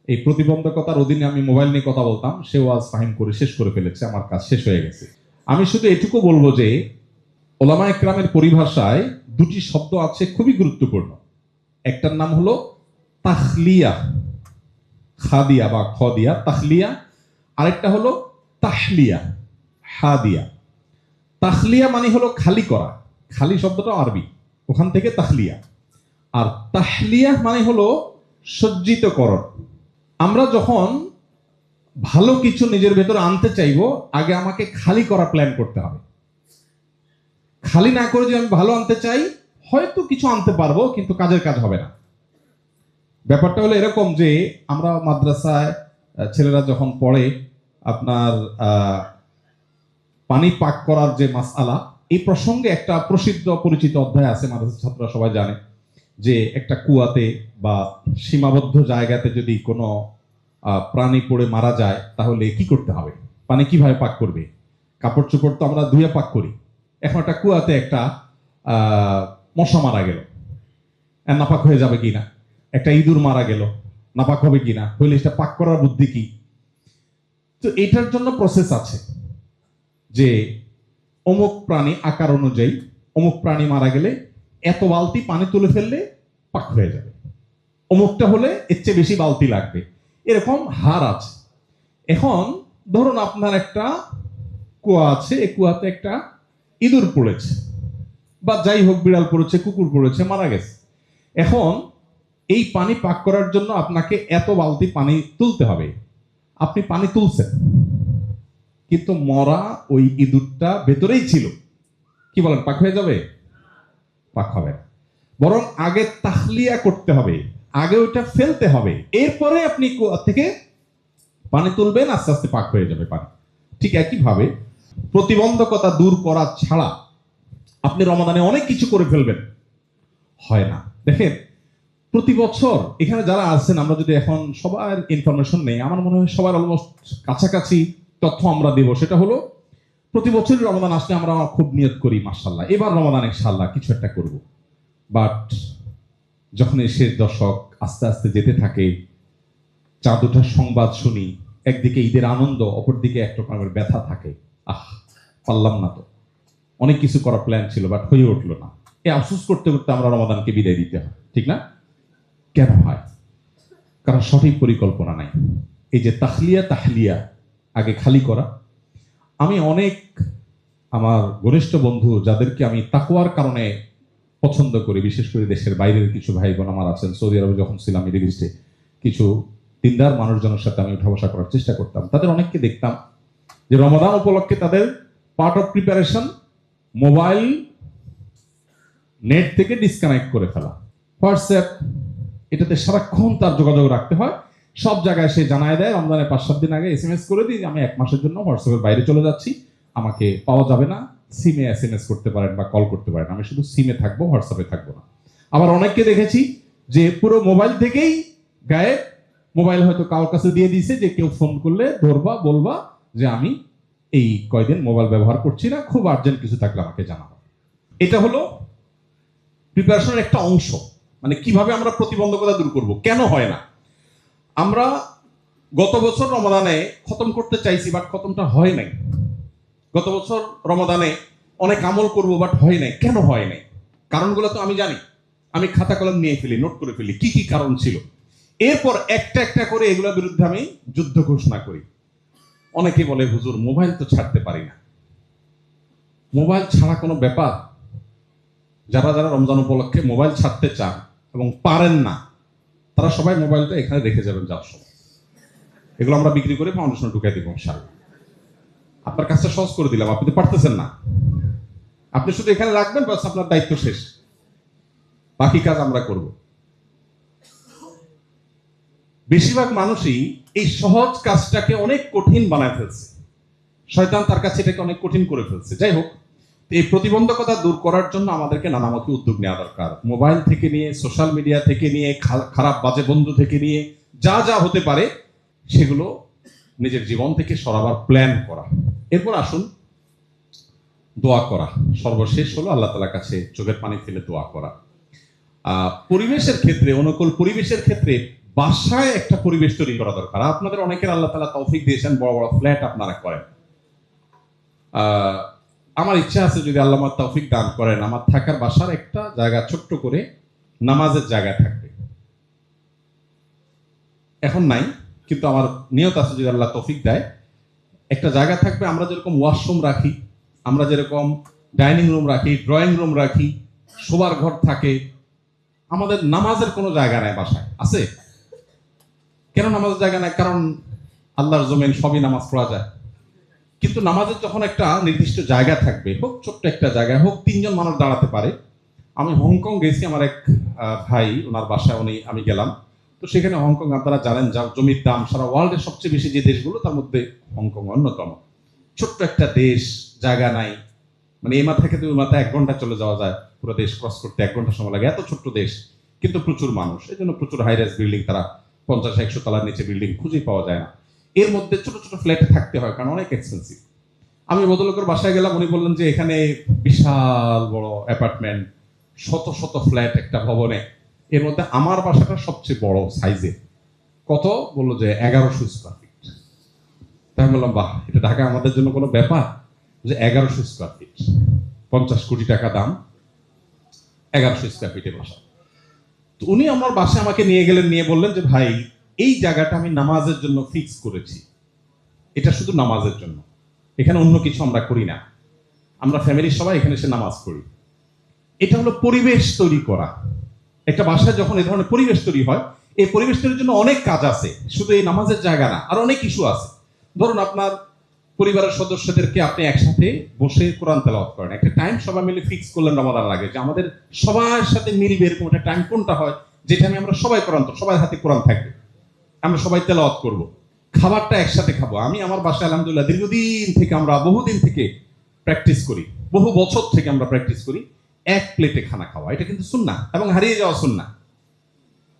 এই প্রতিবন্ধকতার অধীনে আমি মোবাইল নিয়ে কথা বলতাম, সেও আজ ফাহিম করে শেষ করে ফেলেছে, আমার কাজ শেষ হয়ে গেছে। আমি শুধু এটুকু বলবো যে ওলামা একরামের পরিভাষায় দুটি শব্দ আছে খুবই গুরুত্বপূর্ণ। একটার নাম হলো তাখলিয়া, খাদিয়া বা খদিয়া, তাখলিয়া। আরেকটা হলো তাহলিয়া, হাদিয়া। তাখলিয়া মানে হলো খালি করা, খালি শব্দটা আরবি, ওখান থেকে তাখলিয়া। আর তাহলিয়া মানে হলো সজ্জিতকরণ। আমরা যখন ভালো কিছু নিজের ভেতরে আনতে চাইবো, আগে আমাকে খালি করা প্ল্যান করতে হবে। খালি না করে যদি আমি ভালো আনতে চাই, হয়তো কিছু আনতে পারবো, কিন্তু কাজের কাজ হবে না। ব্যাপারটা হলো এরকম যে আমরা মাদ্রাসায় ছেলেরা যখন পড়ে, আপনার পানি পাক করার যে মাসআলা, এই প্রসঙ্গে একটা প্রসিদ্ধ পরিচিত অধ্যায় আছে, মাদ্রাসার ছাত্ররা সবাই জানে যে একটা কুয়াতে বা সীমাবদ্ধ জায়গাতে যদি কোনো প্রাণী পড়ে মারা যায়, তাহলে কি করতে হবে, পানি কিভাবে পাক করবে। কাপড় চোপড় তো আমরা ধুয়ে পাক করি। এখন একটা কুয়াতে একটা মশা মারা গেল, নাপাক হয়ে যাবে কিনা, একটা ইঁদুর মারা গেল, নাপাক হবে কিনা, হইলে সেটা পাক করার বুদ্ধি কি। তো এটার জন্য প্রসেস আছে যে অমুক প্রাণী আকার অনুযায়ী, অমুক প্রাণী মারা গেলে এত বালতি পানি তুলে ফেললে পাক হয়ে যাবে, অমুকটা হলে এর চেয়ে বেশি বালতি লাগবে, এরকম হার আছে। এখন ধরুন আপনার একটা কুয়া আছে, এই কুয়াতে একটা ইঁদুর পড়েছে, বা যাই হোক বিড়াল পড়েছে, কুকুর পড়েছে, মারা গেছে। এখন এই পানি পাক করার জন্য আপনাকে এত বালতি পানি তুলতে হবে। আপনি পানি তুলছেন, কিন্তু মরা ওই ইঁদুরটা ভেতরেই ছিল, কি বলেন, পাক হয়ে যাবে? পাক হবে না। বরং আগে তাহলিয়া করতে হবে, আগে ওইটা ফেলতে হবে, এরপরে আপনি কুয়া থেকে পানি তুলবেন, আস্তে আস্তে পাক হয়ে যাবে পানি। ঠিক একইভাবে প্রতিবন্ধকতা দূর করা ছাড়া আপনি রমাদানে অনেক কিছু করে ফেলবেন, হয় না। দেখেন, প্রতি বছর এখানে যারা আছেন, আমরা যদি এখন সবার ইনফরমেশন নেই, আমার মনে হয় সবার অলমোস্ট কাছাকাছি তথ্য আমরা দেব। সেটা হলো প্রতি বছরই রমাদান আসলে আমরা খুব নিয়ত করি, মাশাআল্লাহ এবার রমাদান ইনশাআল্লাহ কিছু একটা করব। বাট যখন এই শেষ দশক আস্তে আস্তে যেতে থাকে, চাঁদ ওঠার সংবাদ শুনি, একদিকে ঈদের আনন্দ, অপরদিকে এক রকমের ব্যথা থাকে, পারলাম না, তো অনেক কিছু করার প্ল্যান ছিল বাট হয়ে উঠলো না। এই আফসোস করতে করতে আমরা রমাদানকে বিদায় দিতে হয়, ঠিক না? কেন হয়? কারণ সঠিক পরিকল্পনা নাই। এই যে তাহলিয়া আগে খালি করা। আমি অনেক আমার ঘনিষ্ঠ বন্ধু যাদেরকে আমি তাকওয়ার কারণে পছন্দ করি, বিশেষ করে দেশের বাইরের কিছু ভাই বোন আমার আছেন, সৌদি আরবে যখন ছিলাম মিডল ইস্টে, কিছু দিনদার মানুষজনের সাথে আমি উঠা বসা করার চেষ্টা করতাম। তাদের অনেককে দেখতাম যে রমাদান উপলক্ষে তাদের part of preparation mobile net থেকে ডিসকানেক্ট করে ফেলা। হোয়াটসঅ্যাপ, এটাতে সারাক্ষণ তার যোগাযোগ রাখতে হয়, সব জায়গায় সে জানায় দেয় রমজানের 5-7 দিন আগে SMS করে দিই আমি 1 মাসের জন্য হোয়াটসঅ্যাপের বাইরে চলে যাচ্ছি, আমাকে পাওয়া যাবে না, সিমে SMS করতে পারেন বা কল করতে পারেন, আমি শুধু সিমে থাকবো, হোয়াটসঅ্যাপে থাকবো না। আবার অনেককে দেখেছি যে পুরো মোবাইল থেকেই গায়ে, মোবাইল হয়তো কারোর কাছে দিয়ে দিয়েছে যে কেউ ফোন করলে ধরবা, বলবা যে আমি এই কয়দিন মোবাইল ব্যবহার করছি না, খুব আর্জেন্ট কিছু থাকলে আমাকে জানাবো। এটা হলো প্রিপারেশনের একটা অংশ। মানে কিভাবে আমরা প্রতিবন্ধকতা দূর করব। কেন হয় না? আমরা গত বছর রমাদানে খতম করতে চাইছি, বাট খতমটা হয় নাই। গত বছর রমাদানে অনেক আমল করব, বাট হয় নাই। কেন হয় নাই? কারণগুলো তো আমি জানি, আমি খাতা কলম নিয়ে ফেলি, নোট করে ফেলি কি কি কারণ ছিল। এরপর একটা একটা করে এগুলোর বিরুদ্ধে আমি যুদ্ধ ঘোষণা করি। অনেকে বলে, হুজুর মোবাইল তো ছাড়তে পারি না। মোবাইল ছাড়া কোনো ব্যাপার? যারা যারা রমজান উপলক্ষে মোবাইল ছাড়তে চান এবং পারেন না, তারা সবাই মোবাইলটা এখানে রেখে যাবেন যাওয়ার সময়। এগুলো আমরা বিক্রি করে ফাউন্ডেশনে ঢুকাই দিব ইনশাআল্লাহ। আপনার কাজটা সহজ করে দিলাম, আপনি তো পারতেছেন না, আপনি শুধু এখানে রাখবেন, বাস আপনার দায়িত্ব শেষ, বাকি কাজ আমরা করব। বেশিরভাগ মানুষই এই সহজ কাজটাকে অনেক কঠিন বানায় ফেলছে, শয়তান তার কাছে এটাকে অনেক কঠিন করে ফেলছে। যাই হোক, এই প্রতিবন্ধকতা দূর করার জন্য আমাদেরকে নানামুখী উদ্যোগ নেওয়া দরকার। মোবাইল থেকে নিয়ে, সোশ্যাল মিডিয়া থেকে নিয়ে, খারাপ বাজে বন্ধু থেকে নিয়ে, যা যা হতে পারে সেগুলো নিজের জীবন থেকে সরাবার প্ল্যান করা। এরপর আসুন দোয়া করা। সর্বশেষ হলো আল্লাহ তাআলার কাছে চোখের পানি ফেলে দোয়া করা। পরিবেশের ক্ষেত্রে, অনুকূল পরিবেশের ক্ষেত্রে বাসায় একটা পরিবেশ তৈরি করা দরকার। আপনাদের অনেকের আল্লাহ তাআলা তৌফিক দিয়েছেন, বড় বড় ফ্ল্যাট আপনারা করেন। আমার ইচ্ছা আছে যদি আল্লাহ আমার তৌফিক দান করেন, আমার থাকার বাসার একটা জায়গা ছোট্ট করে নামাজের জায়গা থাকবে। এখন নাই, কিন্তু আমার নিয়ত আছে যদি আল্লাহ তৌফিক দেয়, একটা জায়গা থাকবে। আমরা যেরকম ওয়াশরুম রাখি, আমরা যেরকম ডাইনিং রুম রাখি, ড্রয়িং রুম রাখি, শোবার ঘর থাকে, আমাদের নামাজের কোনো জায়গা নাই বাসায়। আছে? কেন নামাজের জায়গা নাই? কারণ আল্লাহর জমিন, সবই নামাজ পড়া যায়। কিন্তু নামাজের যখন একটা নির্দিষ্ট জায়গা থাকবে, হোক ছোট্ট একটা জায়গা, হোক 3 জন মানুষ দাঁড়াতে পারে। আমি হংকং গেছি, আমার এক ভাই, ওনার বাসায় আমি গেলাম। তো সেখানে হংকং আপনারা জানেন, যা জমির দাম সারা ওয়ার্ল্ডের সবচেয়ে বেশি যে দেশগুলো, তার মধ্যে হংকং অন্যতম। ছোট্ট একটা দেশ, জায়গা নাই, মানে এই মাথা থেকে ওই মাথা 1 ঘন্টা চলে যাওয়া যায়, পুরো দেশ ক্রস করতে 1 ঘন্টা সময় লাগে। এত ছোট্ট দেশ, কিন্তু প্রচুর মানুষ, এই জন্য প্রচুর হাই রাইজ বিল্ডিং, তারা 50-100 তলার নিচে বিল্ডিং খুঁজে পাওয়া যায় না। এর মধ্যে ছোট ছোট ফ্ল্যাটে থাকতে হয়, কারণ অনেক এক্সপেন্সিভ। আমি ভদ্রলোকের বাসায় গেলাম, উনি বললেন যে এখানে বিশাল বড় অ্যাপার্টমেন্ট, শত শত ফ্ল্যাট একটা ভবনে, এর মধ্যে আমার বাসাটা সবচেয়ে বড় সাইজে। কত? বললো যে 1100 স্কোয়ার ফিট। তাই আমি বললাম, বাহ, এটা ঢাকা আমাদের জন্য কোনো ব্যাপার? যে 1100 স্কোয়ার ফিট, 50 কোটি টাকা দাম, 1100 স্কোয়ার ফিটের বাসা। তো উনি আমার বাসায় আমাকে নিয়ে গেলেন, নিয়ে বললেন যে ভাই, এই জায়গাটা আমি নামাজের জন্য ফিক্স করেছি, এটা শুধু নামাজের জন্য, এখানে অন্য কিছু আমরা করি না, আমরা ফ্যামিলির সবাই এখানে এসে নামাজ পড়ি। এটা হলো পরিবেশ তৈরি করা। একটা বাসায় যখন এই ধরনের পরিবেশ তৈরি হয়, এই পরিবেশ তৈরির জন্য অনেক কাজ আছে, শুধু এই নামাজের জায়গা না, আর অনেক ইস্যু আছে। ধরুন আপনার পরিবারের সদস্যদেরকে আপনি একসাথে বসে কোরআন তেলাওয়াত করেন, একটা টাইম সবাই মিলে ফিক্স করলেন রমাদান লাগে, যে আমাদের সবার সাথে মিলবে এরকম একটা টাইম কোনটা হয়, যেটা আমরা সবাই কোরআন, তো সবার হাতে কোরআন থাকবে, আমরা সবাই তেলাওয়াত করব, খাবারটা একসাথে খাবো। আমি আমার বাসায় আলহামদুলিল্লাহ দীর্ঘদিন থেকে, আমরা বহুদিন থেকে প্র্যাকটিস করি, বহু বছর থেকে আমরা প্র্যাকটিস করি এক প্লেটে খানা খাওয়া। এটা কিন্তু সুন্নাহ এবং হারিয়ে যাওয়া সুন্নাহ,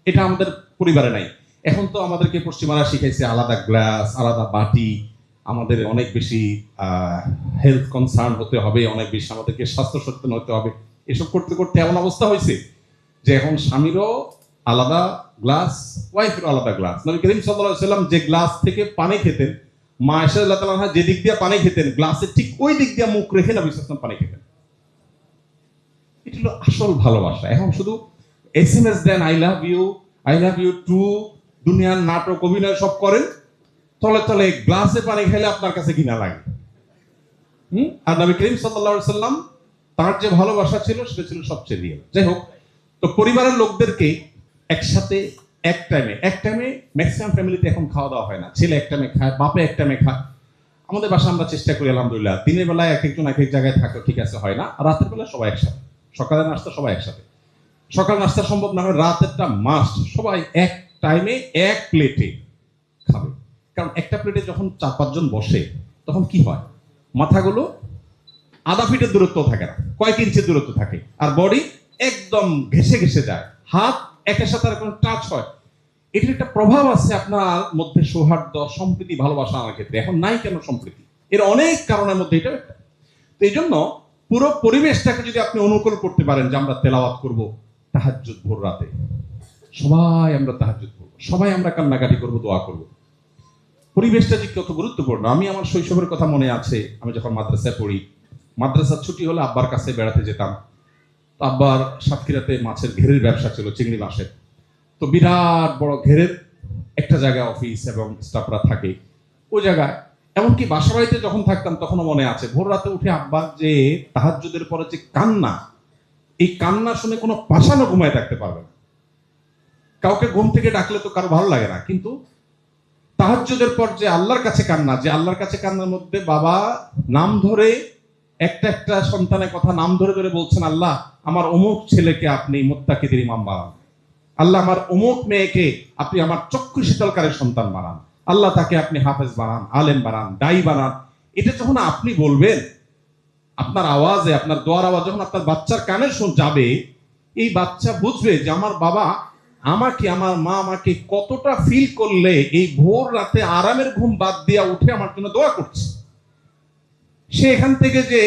এটা আমাদের পরিবারে নাই। এখন তো আমাদেরকে পশ্চিমারা শিখাইছে আলাদা গ্লাস, আলাদা বাটি, আমাদের অনেক বেশি হেলথ কনসার্ন হতে হবে, অনেক বেশি আমাদেরকে স্বাস্থ্য সচেতন হতে হবে। এসব করতে করতে এমন অবস্থা হয়েছে যে এখন স্বামীরও আলাদা গ্লাস, ওয়াইফেরও আলাদা গ্লাস। নবী করিম সাল্লাল্লাহু আলাইহি সাল্লাম যে গ্লাস থেকে পানি খেতেন, মা আয়েশা রাদিয়াল্লাহু তাআলা যে দিক দিয়ে পানি খেতেন, গ্লাসের ঠিক ওই দিক দিয়ে মুখ রেখে নবী সাল্লাল্লাহু আলাইহি ওয়াসাল্লাম পানি খেতেন। এটা হলো আসল ভালোবাসা। এখন শুধু এসএমএস দেন, আই লাভ ইউ টু, দুনিয়ার নাটক অভিনয় সব করেন, তলে তলে গ্লাসে পানি খেলে আপনার কাছে ঘৃণা লাগে। আর নবী করিম সাল্লাল্লাহু আলাইহি সাল্লাম, তার যে ভালোবাসা ছিল সেটা ছিল সবচেয়ে রিয়েল। যাই হোক, তো পরিবারের লোকদেরকে একসাথে এক টাইমে ম্যাক্সিমাম ফ্যামিলিতে এখন খাওয়া দাওয়া হয় না, ছেলে এক টাইমে খায়, বাপে এক টাইমে খায়। আমাদের বাসায় আমরা চেষ্টা করি আলহামদুলিল্লাহ, দিনের বেলায় এক একজন এক এক জায়গায় থাকে, ঠিক আছে, হয় না। আর রাতের বেলা সবাই একসাথে, সকালের নাস্তা সবাই একসাথে। সকাল নাস্তা সম্ভব না হয়, রাতেরটা মাস্ট, সবাই এক টাইমে এক প্লেটে খাবে। কারণ একটা প্লেটে যখন 4-5 জন বসে, তখন কি হয়, মাথাগুলো আধা ফিটের দূরত্ব থাকে না, কয়েক ইঞ্চির দূরত্ব থাকে, আর বডি একদম ঘেসে ঘেসে যায়, হাত একের সাথে আর কোনো টাচ হয়। এটার একটা প্রভাব আছে আপনার মধ্যে, সৌহার্দ্য, সম্প্রীতি, ভালোবাসা আনার ক্ষেত্রে। এখন নাই কেন সম্প্রীতি? এর অনেক কারণের মধ্যে এটা একটা। তো এই জন্য পুরো পরিবেশটাকে যদি আপনি অনুকূল করতে পারেন, যে আমরা তেলাওয়াত করব তাহাজ্জুদ ভোর রাতে, সবাই আমরা তাহাজ্জুদ করব, সবাই আমরা কান্নাকাটি করব, দোয়া করব, পরিবেশটা যে কত গুরুত্বপূর্ণ। আমি আমার শৈশবের কথা মনে আছে, আমি যখন মাদ্রাসায় পড়ি, মাদ্রাসার ছুটি হলে আব্বার কাছে বেড়াতে যেতাম। তো আব্বার সাতক্ষীরাতে মাছের ঘেরের ব্যবসা ছিল, চিংড়ি মাছের। তো বিরাট বড় ঘেরের একটা জায়গায় অফিস এবং স্টাফরা থাকে ওই জায়গায়। এমনকি বাসা বাড়িতে যখন থাকতাম তখনও মনে আছে, ভোর রাতে উঠে আব্বার যে তাহাজ্জুদের পরে যে কান্না, এই কান্না শুনে কোনো পাষাণও ঘুমায় থাকতে পারবে না। কাউকে ঘুম থেকে ডাকলে তো কারো ভালো লাগে না, কিন্তু তাহাজ্জুদের পর যে আল্লাহর কাছে কান্না, যে আল্লাহর কাছে কান্নার মধ্যে বাবা নাম ধরে, একটা একটা সন্তানের কথা নাম ধরে ধরে বলছেন, আল্লাহ আমার অমুক ছেলেকে আপনি মুত্তাকিদের ইমাম বানান, আল্লাহ আমার অমুক মেয়েকে আপনি আমার চক্ষু শীতলকারের সন্তান বানান, আল্লাহ তাকে আপনি হাফেজ বানান, আলেম বানান, দায়ী বানান। এটা যখন আপনি বলবেন, আপনার আওয়াজে, আপনার দোয়ার আওয়াজ যখন আপনার বাচ্চার কানে যাবে, এই বাচ্চা বুঝবে যে আমার বাবা আমাকে, আমার মা আমাকে কতটা ফিল করলে এই ভোর রাতে আরামের ঘুম বাদ দিয়া উঠে আমার জন্য দোয়া করছে। সে এখান থেকে যে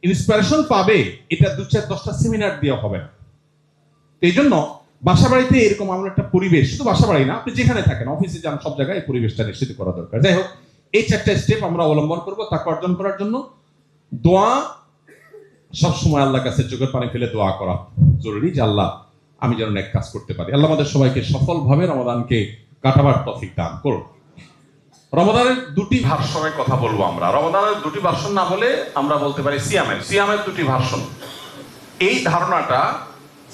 ইন্সপিরেশন পাবে, এটা 2-4-10টা সেমিনার দিয়ে হবে না। এই জন্য বাসা বাড়িতে এরকম আমরা একটা পরিবেশ, শুধু বাসা বাড়ি না, আপনি যেখানে থাকেন, অফিসে যান, সব জায়গায় এই পরিবেশটা নিশ্চিত করা দরকার। যাই হোক, এই 4টা স্টেপ আমরা অবলম্বন করবো তাকে অর্জন করার জন্য। দোয়া সবসময় আল্লাহর কাছে চোখের পানি ফেলে দোয়া করা জরুরি, যে আল্লাহ আমি যেন এক কাজ করতে পারি। আল্লাহ আমাদের সবাইকে সফলভাবে রমাদানকে কাটাবার তৌফিক দান করুন। রমাদানের দুটি ভার্সনের কথা বলবো আমরা। রমাদানের দুটি ভার্সন না বলে আমরা বলতে পারি সিয়ামের দুটি ভার্সন। এই ধারণাটা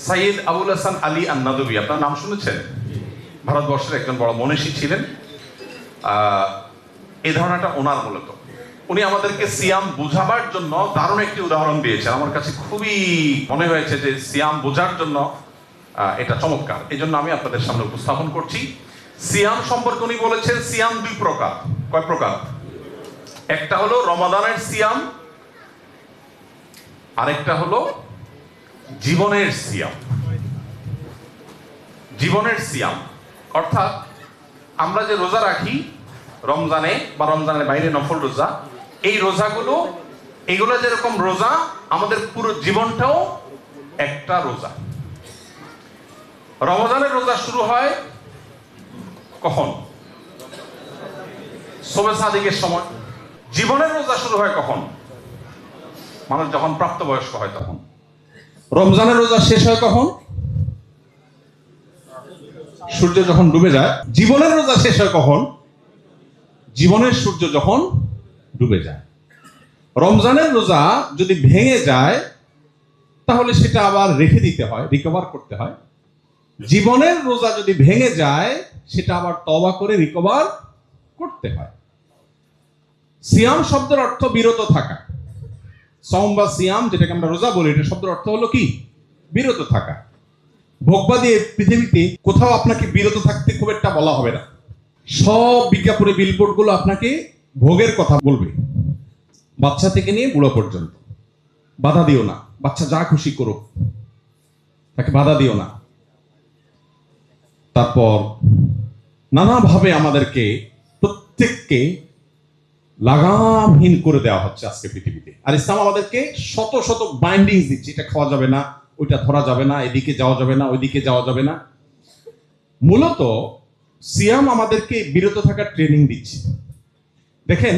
সাইয়েদ আবুল হাসান আলী আন-নাদবী, আপনার নাম শুনেছেন? ভারতবর্ষের একজন বড় মনীষী ছিলেন। এই ধারণাটা ওনার মূলত। উনি আমাদেরকে সিয়াম বুঝাবার জন্য দারুণ একটি উদাহরণ দিয়েছেন। আমার কাছে খুবই মনে হয়েছে যে সিয়াম বোঝার জন্য এটা চমৎকার, এই জন্য আমি আপনাদের সামনে উপস্থাপন করছি। সিয়াম সম্পর্কে উনি বলেছেন সিয়াম 2 প্রকার। কয় প্রকার? একটা হলো রমাদানের সিয়াম, আরেকটা হলো জীবনের সিয়াম। জীবনের সিয়াম অর্থাৎ আমরা যে রোজা রাখি রমজানে বা রমজানের বাইরে নফল রোজা, এই রোজাগুলো, এগুলো যেরকম রোজা, আমাদের পুরো জীবনটাও একটা রোজা। রমজানের রোজা শুরু হয় কখন? শবে সাদিকের সময়। জীবনের রোজা শুরু হয় কখন? মানুষ যখন প্রাপ্তবয়স্ক হয় তখন। রমজানের রোজা শেষ হয় কখন? সূর্য যখন ডুবে যায়। জীবনের রোজা শেষ হয় কখন? জীবনের সূর্য যখন ডুবে যায়। রমজানের রোজা যদি ভেঙে যায় তাহলে সেটা আবার রেখে দিতে হয়, রিকভার করতে হয়। জীবনের রোজা যদি ভেঙে যায় সেটা আবার তওবা করে রিকভার করতে হয়। সিয়াম শব্দের অর্থ বিরত থাকা। সওম বা সিয়াম, যেটাকে আমরা রোজা বলি, এটা শব্দের অর্থ হলো কি? বিরত থাকা। ভোগবাদী পৃথিবীতে কোথাও আপনাকে বিরত থাকতে খুব একটা বলা হবে না। সব বিজ্ঞাপনে বিলবোর্ড গুলো আপনাকে ভোগের কথা বলবে, বাচ্চা থেকে নিয়ে বুড়ো পর্যন্ত। বাধা দিও না, বাচ্চা যা খুশি করুক, তাকে বাধা দিও না। তারপর নানাভাবে আমাদেরকে প্রত্যেককে লাগামহীন করে দেওয়া হচ্ছে আজকে পৃথিবীতে। আর ইসলাম আমাদেরকে শত শত বাইন্ডিংস দিচ্ছে, এটা খাওয়া যাবে না, ওইটা ধরা যাবে না, এদিকে যাওয়া যাবে না, ওইদিকে যাওয়া যাবে না। মূলত সিয়াম আমাদেরকে বিরত থাকার ট্রেনিং দিচ্ছে। দেখেন,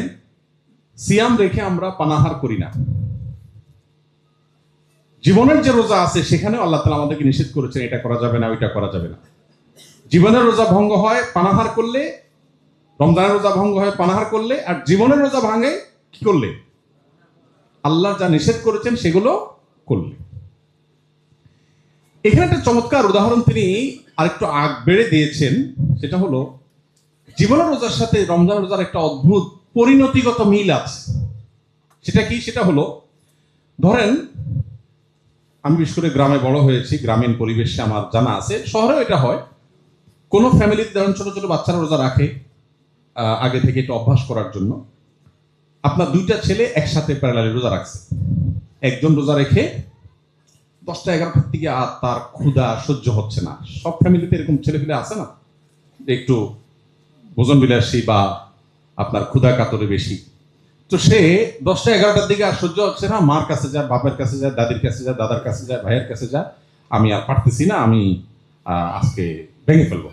সিয়াম রেখে আমরা পানাহার করি না। জীবনের যে রোজা আছে সেখানেও আল্লাহ তাআলা আমাদেরকে নিষেধ করেছেন এটা করা যাবে না, ওইটা করা যাবে না। জীবনের রোজা ভঙ্গ হয় পানাহার করলে, রমজানের রোজা ভঙ্গ হয় পানাহার করলে, আর জীবনের রোজা ভাঙে কি করলে? আল্লাহ যা নিষেধ করেছেন সেগুলো করলে। এখানে একটা চমৎকার উদাহরণ তিনি আরেকটু আগ বেড়ে দিয়েছেন, সেটা হলো জীবনের রোজার সাথে রমজান রোজার একটা অদ্ভুত পরিণতিগত মিল আছে। সেটা কি? সেটা হলো, ধরেন আমি বিশেষ করে গ্রামে বড় হয়েছি, গ্রামীণ পরিবেশে আমার জানা আছে, শহরেও এটা হয়। কোনো ফ্যামিলিতে ধরেন ছোট ছোট বাচ্চারা রোজা রাখে আগে থেকে একটু অভ্যাস করার জন্য। আপনার 2টা ছেলে একসাথে প্যারালালি রোজা রাখছে। একজন রোজা রেখে 10টা-11টার দিকে আর তার ক্ষুধা সহ্য হচ্ছে না। সব ফ্যামিলিতে এরকম ছেলেপেলে আছে না, একটু ভোজন বিলাসী বা আপনার ক্ষুধা কাতরে বেশি। তো সে 10টা-11টার দিকে আর সহ্য হচ্ছে না, মার কাছে যায়, বাপের কাছে যায়, দাদির কাছে যায়, দাদার কাছে যায়, ভাইয়ের কাছে যায়, আমি আর পারতেছি না, আমি আজকে ভেঙে ফেলবো।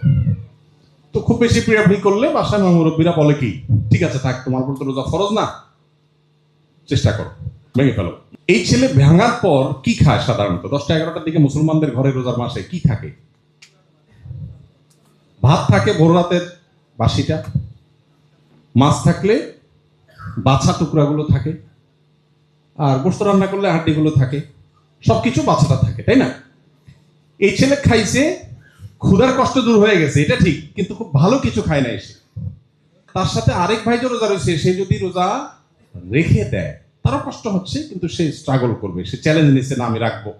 তো খুব বেশি পিড়াপিড়ি করলে বাসায় মুরব্বীরা বলে কি, ঠিক আছে থাক, তোমার উপর তো রোজা ফরজ না, চেষ্টা করো, ভেঙে ফেলো। এই ছেলে ভাঙার পর কি খায়? সাধারণত 10টা-11টার দিকে মুসলমানদের ঘরে রোজার মাসে কি থাকে? ভাত থাকে ভোর রাতের বাসিটা, মাছ থাকলে বাছা টুকরাগুলো থাকে, আর গোশত রান্না করলে হাড্ডিগুলো থাকে, সবকিছু বাছাটা থাকে, তাই না? এই ছেলে খাইছে, ক্ষুধার কষ্ট দূর হয়ে গেছে, এটা ঠিক, কিন্তু খুব ভালো কিছু খায় না এসে। তার সাথে আরেক ভাই যে রোজা রয়েছে, সে যদি রোজা রেখে দেয় তারও কষ্ট হচ্ছে, কিন্তু সে স্ট্রাগল করবে, সে চ্যালেঞ্জ নিচ্ছে, না আমি রাখবো।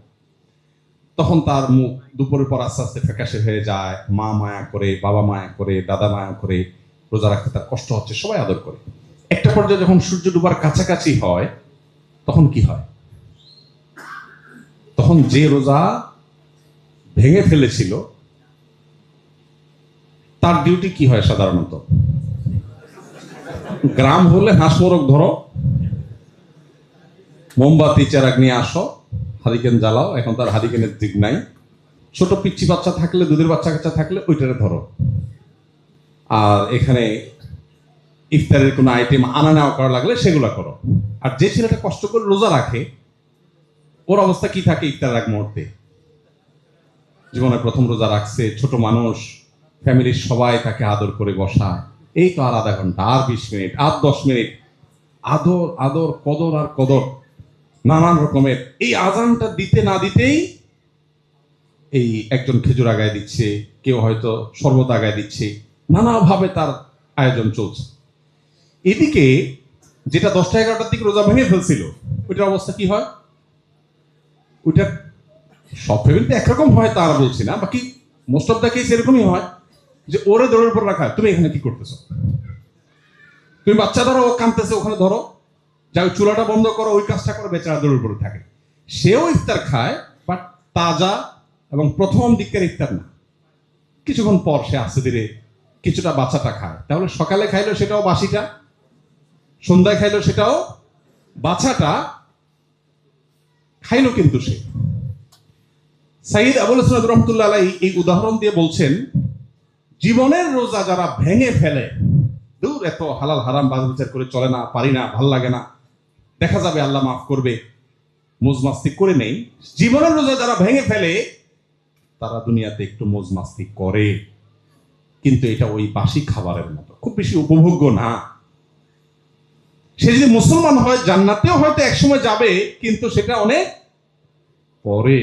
তখন তার মুখ দুপুরের পর আস্তে আস্তে ফ্যাকাশে হয়ে যায়, মা মায়া করে, বাবা মায়া করে, দাদা মায়া করে, রোজা রাখতে তার কষ্ট হচ্ছে, সবাই আদর করে। একটা পর্যায়ে যখন সূর্য ডুবার কাছাকাছি হয় তখন কি হয়? তখন যে রোজা ভেঙে ফেলেছিল তার ডিউটি কি হয় সাধারণত? গ্রাম হলে হাঁস মোরগ ধরো, মোমবাতি চেরাগ নিয়ে আসো, হারিকেন জ্বালাও। এখন তার হারিকেনের দিক নাই। ছোট পিচ্ছি বাচ্চা থাকলে, দুধের বাচ্চা কাচ্চা থাকলে ওইটারে ধরো। আর এখানে ইফতারের কোনো আইটেম আনা নেওয়া করা লাগলে সেগুলো করো। আর যে ছেলেটা কষ্ট করে রোজা রাখে, ওর অবস্থা কি থাকে ইফতার এক মুহূর্তে? জীবনে প্রথম রোজা রাখছে, ছোট মানুষ, ফ্যামিলির সবাই তাকে আদর করে বসায়। এই তো আর আধা ঘন্টা, আর 20 মিনিট, আর 10 মিনিট, আদর আদর, কদর আর কদর, নানান রকমের। এই আজানটা দিতে না দিতেই এই একজন খেজুর আগায় দিচ্ছে, কেউ হয়তো শরবত আগায় দিচ্ছে, নানাভাবে তার আয়োজন চলছে। এদিকে যেটা 10টা-11টার দিকে রোজা ভেঙে ফেলছিল, ওইটার অবস্থা কি হয়? ওইটা সব ফ্যামিলিতে একরকম হয় তা আর বলছি না, বাকি মোস্ট অফ দ্য কেস এরকমই হয় যে ওরে দৌড়ের উপর রাখা, তুমি এখানে কি করতেছো? তুমি বাচ্চা ধরো, ও কাঁদতেছে, ওখানে ধরো, যা চুলাটা বন্ধ করো, ওই কাজটা করো, বেচারা দৌড়ের উপরে থাকে। সেও ইফতার খায়, বাট তাজা এবং প্রথম দিকের ইফতার না, কিছুক্ষণ পর সে আস্তে ধীরে কিছুটা বাচ্চাটা খায়। তাহলে সকালে খাইলো সেটাও বাসিটা, সন্ধ্যায় খাইলো সেটাও বাচ্চাটা খাইলো। কিন্তু সে সাইদ আবুল হাসান রহমতুল্লাহ আলাইহি এই উদাহরণ দিয়ে বলছেন, জীবনের রোজা যারা ভেঙে ফেলে, দূর এত হালাল হারাম বাজ বিচার করে চলে না, পারি না, ভাল লাগে না, দেখা যাবে আল্লাহ মাফ করবে, মোজমাস্তি করে নেই। জীবনের রোজা যারা ভেঙে ফেলে, তারা দুনিয়াতে একটু মোজমাস্তি করে, কিন্তু এটা ওই বাসি খাবারের মতো, খুব বেশি উপভোগ্য না। সে যদি মুসলমান হয়, জান্নাতেও হয়তো একসময় যাবে, কিন্তু সেটা অনেক পরে।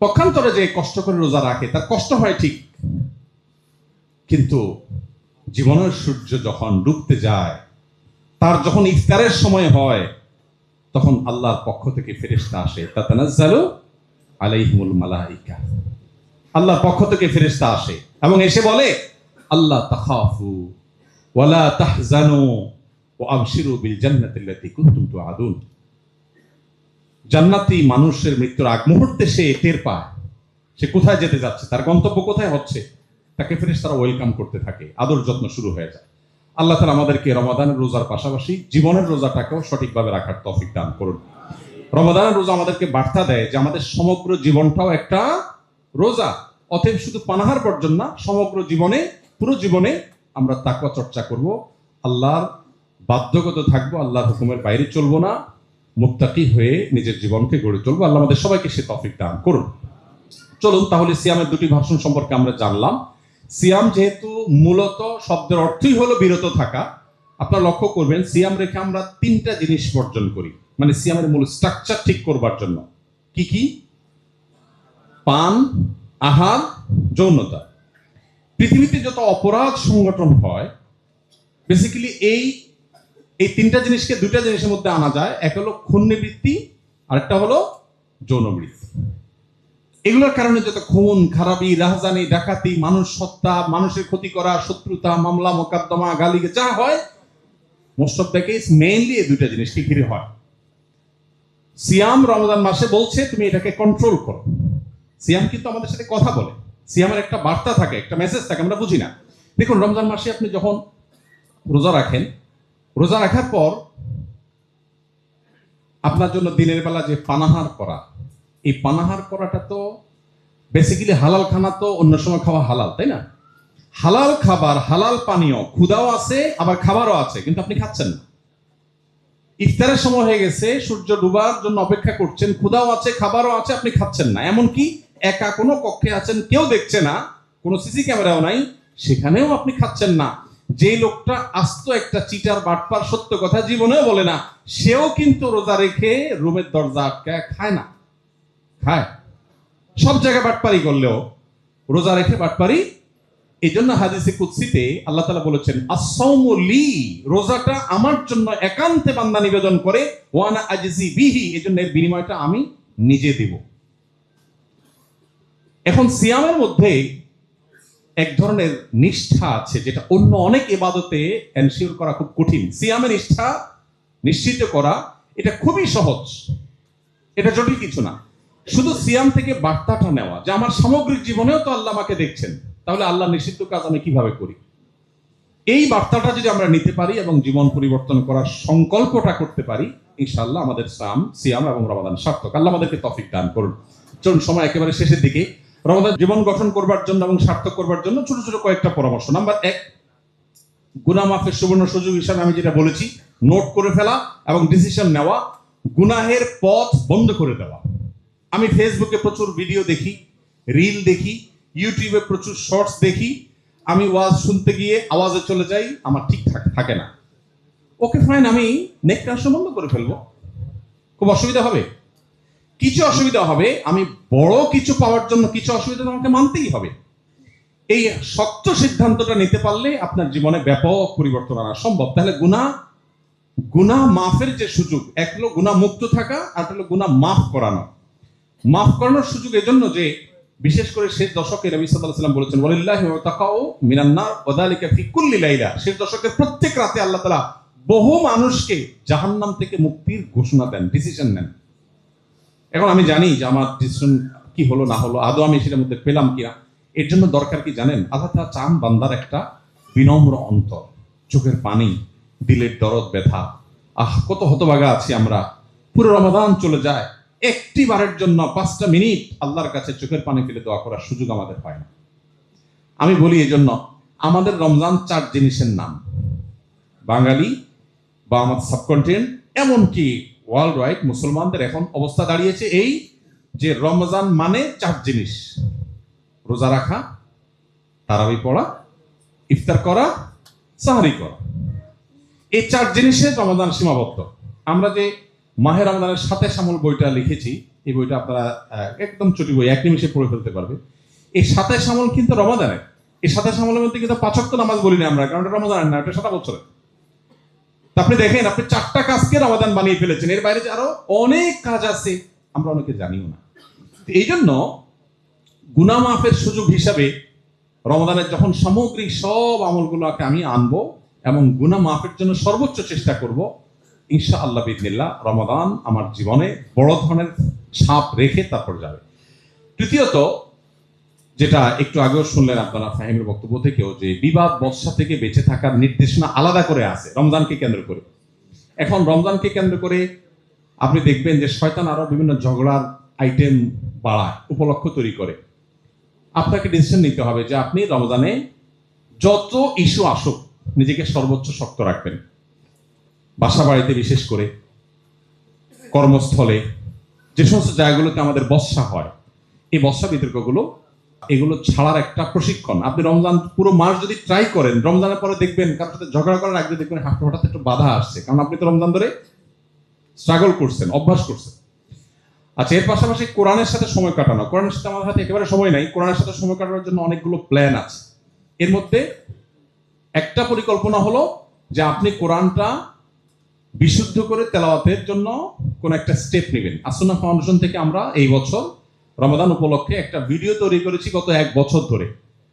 পক্ষান্তরে যে কষ্ট করে রোজা রাখে, তার কষ্ট হয় ঠিক, কিন্তু জীবনের সূর্য যখন ডুবতে যায়, তার যখন ইফতারের সময় হয়, তখন আল্লাহর পক্ষ থেকে ফেরেশতা আসে, তাতানাজ্জালু আলাইহিমুল মালাইকা। আল্লাহর পক্ষ থেকে ফেরেশতা আসে এবং এসে বলে, আল্লাহ তাখাফু ওয়ালা তাহজানু ওয়া আবশিরু বিল জান্নাতিল্লাতী কুনতুম তুআদুন। জান্নাতি মানুষের মৃত্যুর আগ মুহূর্তে সে টের পায় সে কোথায় যেতে যাচ্ছে, তার গন্তব্য কোথায় হচ্ছে। তাকে ফেরেশতারা ওয়েলকাম করতে থাকে, আদর যত্ন শুরু হয়ে যায়। আল্লাহ তাআলা আমাদেরকে রমাদানের রোজার পাশাপাশি জীবনের রোজাটাকেও সঠিকভাবে রাখার তৌফিক দান করুন। রমাদানের রোজা আমাদেরকে বার্তা দেয় যে আমাদের সমগ্র জীবনটাও একটা রোজা। অতএব শুধু পানাহার বর্জন না, সমগ্র জীবনে, পুরো জীবনে আমরা তাকওয়া চর্চা করব, আল্লাহর বাধ্যগত থাকবো, আল্লাহর হুকুমের বাইরে চলবো না, মুত্তাকি হয়ে নিজের জীবনকে গড়ে তুলবো। আল্লাহ আমাদের সবাইকে সে তৌফিক দান করুন। চলুন তাহলে সিয়ামের দুটি ভার্সন সম্পর্কে আমরা জানলাম। সিয়াম যেহেতু মূলত শব্দের অর্থই হলো বিরত থাকা, আপনারা লক্ষ্য করবেন সিয়াম রেখে আমরা 3টা জিনিস বর্জন করি, মানে সিয়ামের মূল স্ট্রাকচার ঠিক করবার জন্য। কি কি? পান, আহার, যৌনতা। পৃথিবীতে যত অপরাধ সংগঠন হয়, বেসিক্যালি এই 3টা জিনিসকে 2টা জিনিসের মধ্যে আনা যায়। এক হলো খুনবৃত্তি, আরেকটা হলো যৌনবৃত্তি। এগুলোর কারণে যত খুন খারাপি, রাহজানি, ডাকাতি, মানুষ হত্যা, মানুষের ক্ষতি করা, শত্রুতা, মামলা মোকদ্দমা, গালি যা হয়, most of the case mainly এই 2টা জিনিসকে ঘিরে হয়। সিয়াম রমজান মাসে বলছে তুমি এটাকে কন্ট্রোল করো। সিয়াম কিন্তু আমাদের সাথে কথা বলে, সিয়ামের একটা বার্তা থাকে, একটা মেসেজ থাকে, আমরা বুঝি না। দেখুন রমজান মাসে আপনি যখন রোজা রাখেন, রোজা রাখার পর আপনার জন্য দিনের বেলা যে পানাহার করা, এই পানাহার করাটা তো বেসিক্যালি হালাল খানা, তো অন্য সময় খাওয়া হালাল, তাই না? হালাল খাবার, হালাল পানীয়, ক্ষুধাও আছে আবার খাবারও আছে, কিন্তু আপনি খাচ্ছেন না। ইফতারের সময় হয়ে গেছে, সূর্য ডুবার জন্য অপেক্ষা করছেন, ক্ষুধাও আছে খাবারও আছে, আপনি খাচ্ছেন না। এমনকি একা কোনো কক্ষে আছেন, কেউ দেখছে না, কোনো সিসি ক্যামেরাও নাই, সেখানেও আপনি খাচ্ছেন না। যে লোকটা আস্ত একটা চিটার, বাটপার, সত্য কথা জীবনেও বলে না, সেও কিন্তু রোজা রেখে রুমের দরজা আটকায় খায় না। খায়, সব জায়গায় বাটপারি করলেও রোজা রেখে বাটপারি। এই জন্য হাদিসে কুদসিতে আল্লাহ তাআলা বলেছেন, আস-সাওমু লি, রোজাটা আমার জন্য একান্তে বান্দা নিবেদন করে, ওয়া আনা আজজি বিহি, এজন্য এর বিনিময়টা আমি নিজে দেব। এখন সিয়ামের মধ্যে এক ধরনের নিষ্ঠা আছে, যেটা অন্য অনেক ইবাদতে এনশিওর করা খুব কঠিন। সিয়ামের নিষ্ঠা নিশ্চিত করা এটা খুবই সহজ, এটা জটিল কিছু না। শুধু সিয়াম থেকে বার্তাটা নেওয়া যে আমার সামগ্রিক জীবনেও তো আল্লাহ আমাকে দেখছেন, তাহলে আল্লাহ নিষিদ্ধ কাজ আমি কিভাবে করি? এই বার্তাটা যদি আমরা নিতে পারি এবং জীবন পরিবর্তন করার সংকল্পটা করতে পারি, ইনশাআল্লাহ আমাদের সিয়াম এবং রমাদান সার্থক। আল্লাহ আমাদেরকে তৌফিক দান করুন। চলুন, সময় একেবারে শেষের দিকে। রমাদান জীবন গঠন করবার জন্য এবং সার্থক করবার জন্য ছোট ছোট কয়েকটা পরামর্শ। নাম্বার 1, গুনাহ মাফের সুবর্ণ সুযোগ হিসাবে আমি যেটা বলেছি, নোট করে ফেলা এবং ডিসিশন নেওয়া, গুনাহের পথ বন্ধ করে দেওয়া। আমি ফেসবুকে প্রচুর ভিডিও দেখি, রিল দেখি, ইউটিউবে প্রচুর শর্টস দেখি। আমি ওয়াজ শুনতে গিয়ে আওয়াজে চলে যাই, আমার ঠিকঠাক থাকে না। ওকে ফাইন, আমি নেট কানেকশন বন্ধ করে ফেলবো। খুব অসুবিধা হবে? কিছু অসুবিধা হবে। আমি বড় কিছু পাওয়ার জন্য কিছু অসুবিধা আমাকে মানতেই হবে। এই শক্ত সিদ্ধান্তটা নিতে পারলে আপনার জীবনে ব্যাপক পরিবর্তন আনা সম্ভব। তাহলে গুনাহ মাফের যে সুযোগ, এক হলো গুনাহ মুক্ত থাকা, আর হলো গুনাহ মাফ করানো। মাফ করানোর সুযোগ এজন্য যে বিশেষ করে শেষ দশকে নবী সাল্লাল্লাহু আলাইহি ওয়াসাল্লাম বলেছেন, ওয়ালিল্লাহি ওয়াতাকাউ মিনান নার ওয়া যালিকা ফি কুল্লি লাইলা। শেষ দশকের প্রত্যেক রাতে আল্লাহ তাআলা বহু মানুষকে জাহান্নাম থেকে মুক্তির ঘোষণা দেন, ডিসিশন নেন। এখন আমি জানি যে আমার ডিসিশন কি হলো না হলো, আদৌ আমি সেটার মধ্যে পেলাম কিনা। এর জন্য দরকার কি জানেন? আল্লাহ তাআলা চান বান্দার একটা বিনম্র অন্তর, চোখের পানি, দিলের দরদ ব্যথা। কত হতভাগা আছি আমরা, পুরো রমাদান চলে যায়, একটি বারের জন্য 5টা মিনিট আল্লাহর কাছে চোখের পানি ফেলে দোয়া করার সুযোগ আমাদের হয় না। আমি বলি এজন্য, আমাদের রমজান 4 জিনিসের নাম। বাঙালি বা আমাদের সাবকন্টিনেন্ট, এমনকি ওয়ার্ল্ড ওয়াইড মুসলমানদের এখন অবস্থা দাঁড়িয়েছে এই যে রমজান মানে 4 জিনিস: রোজা রাখা, তারাবি পড়া, ইফতার করা, সাহরি করা। এই 4 জিনিসে রমজান সীমাবদ্ধ। আমরা যে মাহে রমজানের সাথে শামল বইটা লিখেছি, এই বইটা আপনারা একদম ছোটি বই, 1 নিমিষে পড়ে ফেলতে পারবে। এই সাথে শামল কিন্তু রমাদানের। এই সাথে শামলের মধ্যে কিন্তু 5 ওয়াক্ত নামাজ বলি না আমরা, কারণ এটা রমজানের না, এটা 7 বছরের। আপনি দেখেন, আপনি 4টা কাজকে রমাদান বানিয়ে ফেলেছেন। এর বাইরে যে আরো অনেক কাজ আছে, আমরা অনেকে জানিও না। এই জন্য গুনাহ মাফের সুযোগ হিসাবে রমাদানের যখন সামগ্রিক সব আমলগুলোকে আমি আনবো এবং গুনাহ মাফের জন্য সর্বোচ্চ চেষ্টা করব, ইনশাআল্লাহ বিইজনিল্লাহ রমাদান আমার জীবনে বড় ধরনের ছাপ রেখে তারপর যাবে। তৃতীয়ত, যেটা একটু আগেও শুনলেন আপনারা ফাহিমের বক্তব্য থেকেও, যে বিবাদ বর্ষা থেকে বেঁচে থাকার নির্দেশনা আলাদা করে আছে রমজানকে কেন্দ্র করে। এখন রমজানকে কেন্দ্র করে আপনি দেখবেন যে শয়তান আরো বিভিন্ন ঝগড়ার আইটেম বাড়ায়, উপলক্ষ তৈরি করে। আপনাকে ডিসিশন নিতে হবে যে আপনি রমজানে যত ইস্যু আসুক নিজেকে সর্বোচ্চ শক্ত রাখবেন। বাসা বাড়িতে, বিশেষ করে কর্মস্থলে, যে সমস্ত জায়গাগুলোতে আমাদের বর্ষা হয়, এই বর্ষা বিতর্কগুলো এগুলো ছাড়ার একটা প্রশিক্ষণ। আপনি রমজান পুরো মাস যদি ট্রাই করেন, রমজানের পরে দেখবেন কারোর সাথে ঝগড়া করার আগে দেখবেন হঠাৎ একটু বাধা আসছে, কারণ আপনি তো রমজান ধরে স্ট্রাগল করছেন, অভ্যাস করছেন। আচ্ছা, এর পাশাপাশি কোরআনের সাথে সময় কাটানো। কোরআনের সাথে আমাদের হাতে একেবারে সময় নাই। কোরআনের সাথে সময় কাটানোর জন্য অনেকগুলো প্ল্যান আছে। এর মধ্যে একটা পরিকল্পনা হলো যে আপনি কোরআনটা বিশুদ্ধ করে তেলাওয়াতের জন্য কোন একটা স্টেপ নেবেন। আসুন্নাহ ফাউন্ডেশন থেকে আমরা এই বছর রমাদান উপলক্ষে একটা ভিডিও তৈরি করেছি গত 1 বছর ধরে।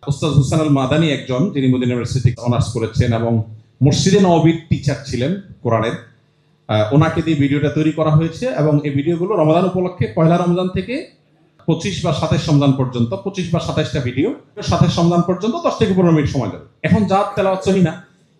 ওস্তাদ হুসাইন আল মাদানী, একজন যিনি মদিনা ইউনিভার্সিটি অনার্স করেছেন এবং মসজিদে নববীর টিচার ছিলেন কোরআনের, ওনাকে দিয়ে ভিডিওটা তৈরি করা হয়েছে। এবং এই ভিডিওগুলো রমাদান উপলক্ষে পয়লা রমজান থেকে 25 বা 27 রমজান পর্যন্ত, 25 বা 27টা ভিডিও, 27 রমজান পর্যন্ত 10 থেকে 15 মিনিট সময় যাবে। এখন যার তেলাওয়াত সহি না,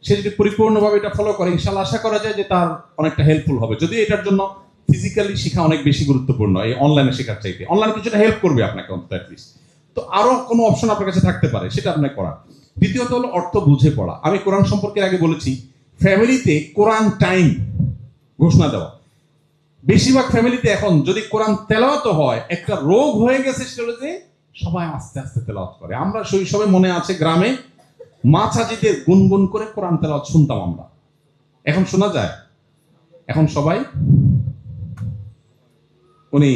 সে যদি পরিপূর্ণভাবে এটা ফলো করে, ইনশাআল্লাহ আশা করা যায় যে তার অনেকটা হেল্পফুল হবে। যদি এটার জন্য ফিজিক্যালি শেখা অনেক বেশি গুরুত্বপূর্ণ এই অনলাইনে শেখার চাইতে, অনলাইনে কিছুটা হেল্প করবে আপনাকে অন্তত অ্যাটলিস্ট। তো আরো কোনো অপশন আপনার কাছে থাকতে পারে, সেটা আপনাকে করা। দ্বিতীয়ত হলো অর্থ বুঝে পড়া। আমি কোরআন সম্পর্কে আগে বলেছি, ফ্যামিলিতে কোরআন টাইম ঘোষণা দেওয়া। বেশিরভাগ ফ্যামিলিতে এখন যদি কোরআন তেলাওয়াত হয়, একটা রোগ হয়ে গেছে, সেটা হলো যে সবাই আস্তে আস্তে তেলাওয়াত করে। আমরা শৈশবে মনে আছে গ্রামে মা চাচিদের গুনগুন করে কোরআন তেলাওয়াত শুনতাম আমরা। এখন শোনা যায়? এখন সবাই উনি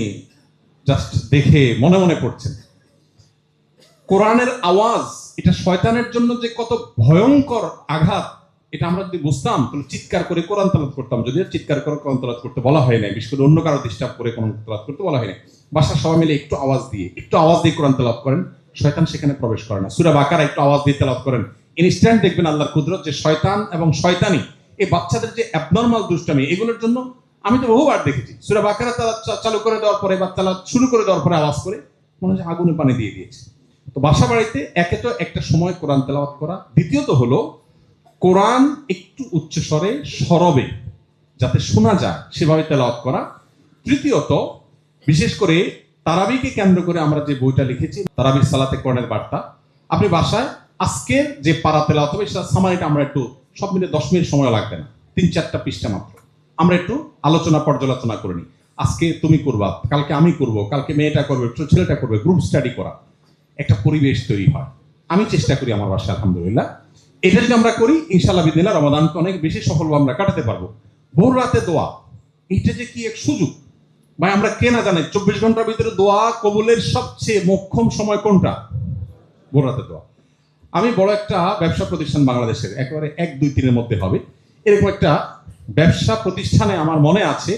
জাস্ট দেখে মনে মনে পড়ছেন। কোরআনের আওয়াজ এটা শয়তানের জন্য যে কত ভয়ঙ্কর আঘাত, এটা আমরা যদি বুঝতাম তাহলে চিৎকার করে কোরআন তেলাওয়াত করতাম। যদিও চিৎকার করে কোরআন তেলাওয়াত করতে বলা হয় না, বিশেষ করে অন্য কারো ডিস্টার্ব করে কোরআন তেলাওয়াত করতে বলা হয় না। বাসার সবাই মিলে একটু আওয়াজ দিয়ে কোরআন তেলাওয়াত করেন, শয়তান সেখানে প্রবেশ করে না। সূরা বাকারা একটু আওয়াজ দিয়ে তেলাওয়াত করেন, ইনস্ট্যান্ট দেখবেন আল্লাহর কুদরত, যে শয়তান এবং শয়তানি এই বাচ্চাদের যে অ্যাবনরমাল দুষ্টামি, এগুলোর জন্য আমি তো বহুবার দেখেছি সূরা বাকারা চালু করে দেওয়ার পরে বা তেলাওয়াত শুরু করে দেওয়ার পরে আওয়াজ করে মনে হচ্ছে আগুনে পানি দিয়ে দিয়েছে। তো বাসা বাড়িতে একে তো একটা সময় কোরআন তেলাওয়াত করা, দ্বিতীয়ত হলো কোরআন একটু উচ্চস্বরে সরবে যাতে শোনা যায় সেভাবে তেলাওয়াত করা, তৃতীয়ত বিশেষ করে তারাবিকে কেন্দ্র করে আমরা যে বইটা লিখেছি তারাবির সালাতে কোরআনের বার্তা, আপনি বাসায় আজকের যে পারা তেলাওয়াত হবে সেটা সামারিটা আমরা একটু সব মিলে 10 মিনিট সময় লাগবে না, 3-4টা পৃষ্ঠা মাত্র আমরা একটু আলোচনা পর্যালোচনা করে নিই। আজকে তুমি করবা, কালকে আমি করব, কালকে মেয়েটা করবে, ছেলেটা করবে, গ্রুপ স্টাডি করা, একটা পরিবেশ তৈরি হয়। আমি চেষ্টা করি আমার বাসায়, আলহামদুলিল্লাহ। এটা যদি আমরা করি ইনশাআল্লাহ বিদিনা রমাদানকে অনেক বেশি সফলভাবে আমরা কাটাতে পারবো। ভোর রাতে দোয়া, এটা যে কি এক সুযোগ ভাই, আমরা কে না জানি 24 ঘন্টার ভিতরে দোয়া কবুলের সবচেয়ে মোক্ষম সময় কোনটা? ভোর রাতে দোয়া। আমি বড় একটা ব্যবসা প্রতিষ্ঠান বাংলাদেশের একেবারে 1-2-3-এর মধ্যে হবে এরকম একটা ব্যবসা প্রতিষ্ঠানে আমার মনে আছে,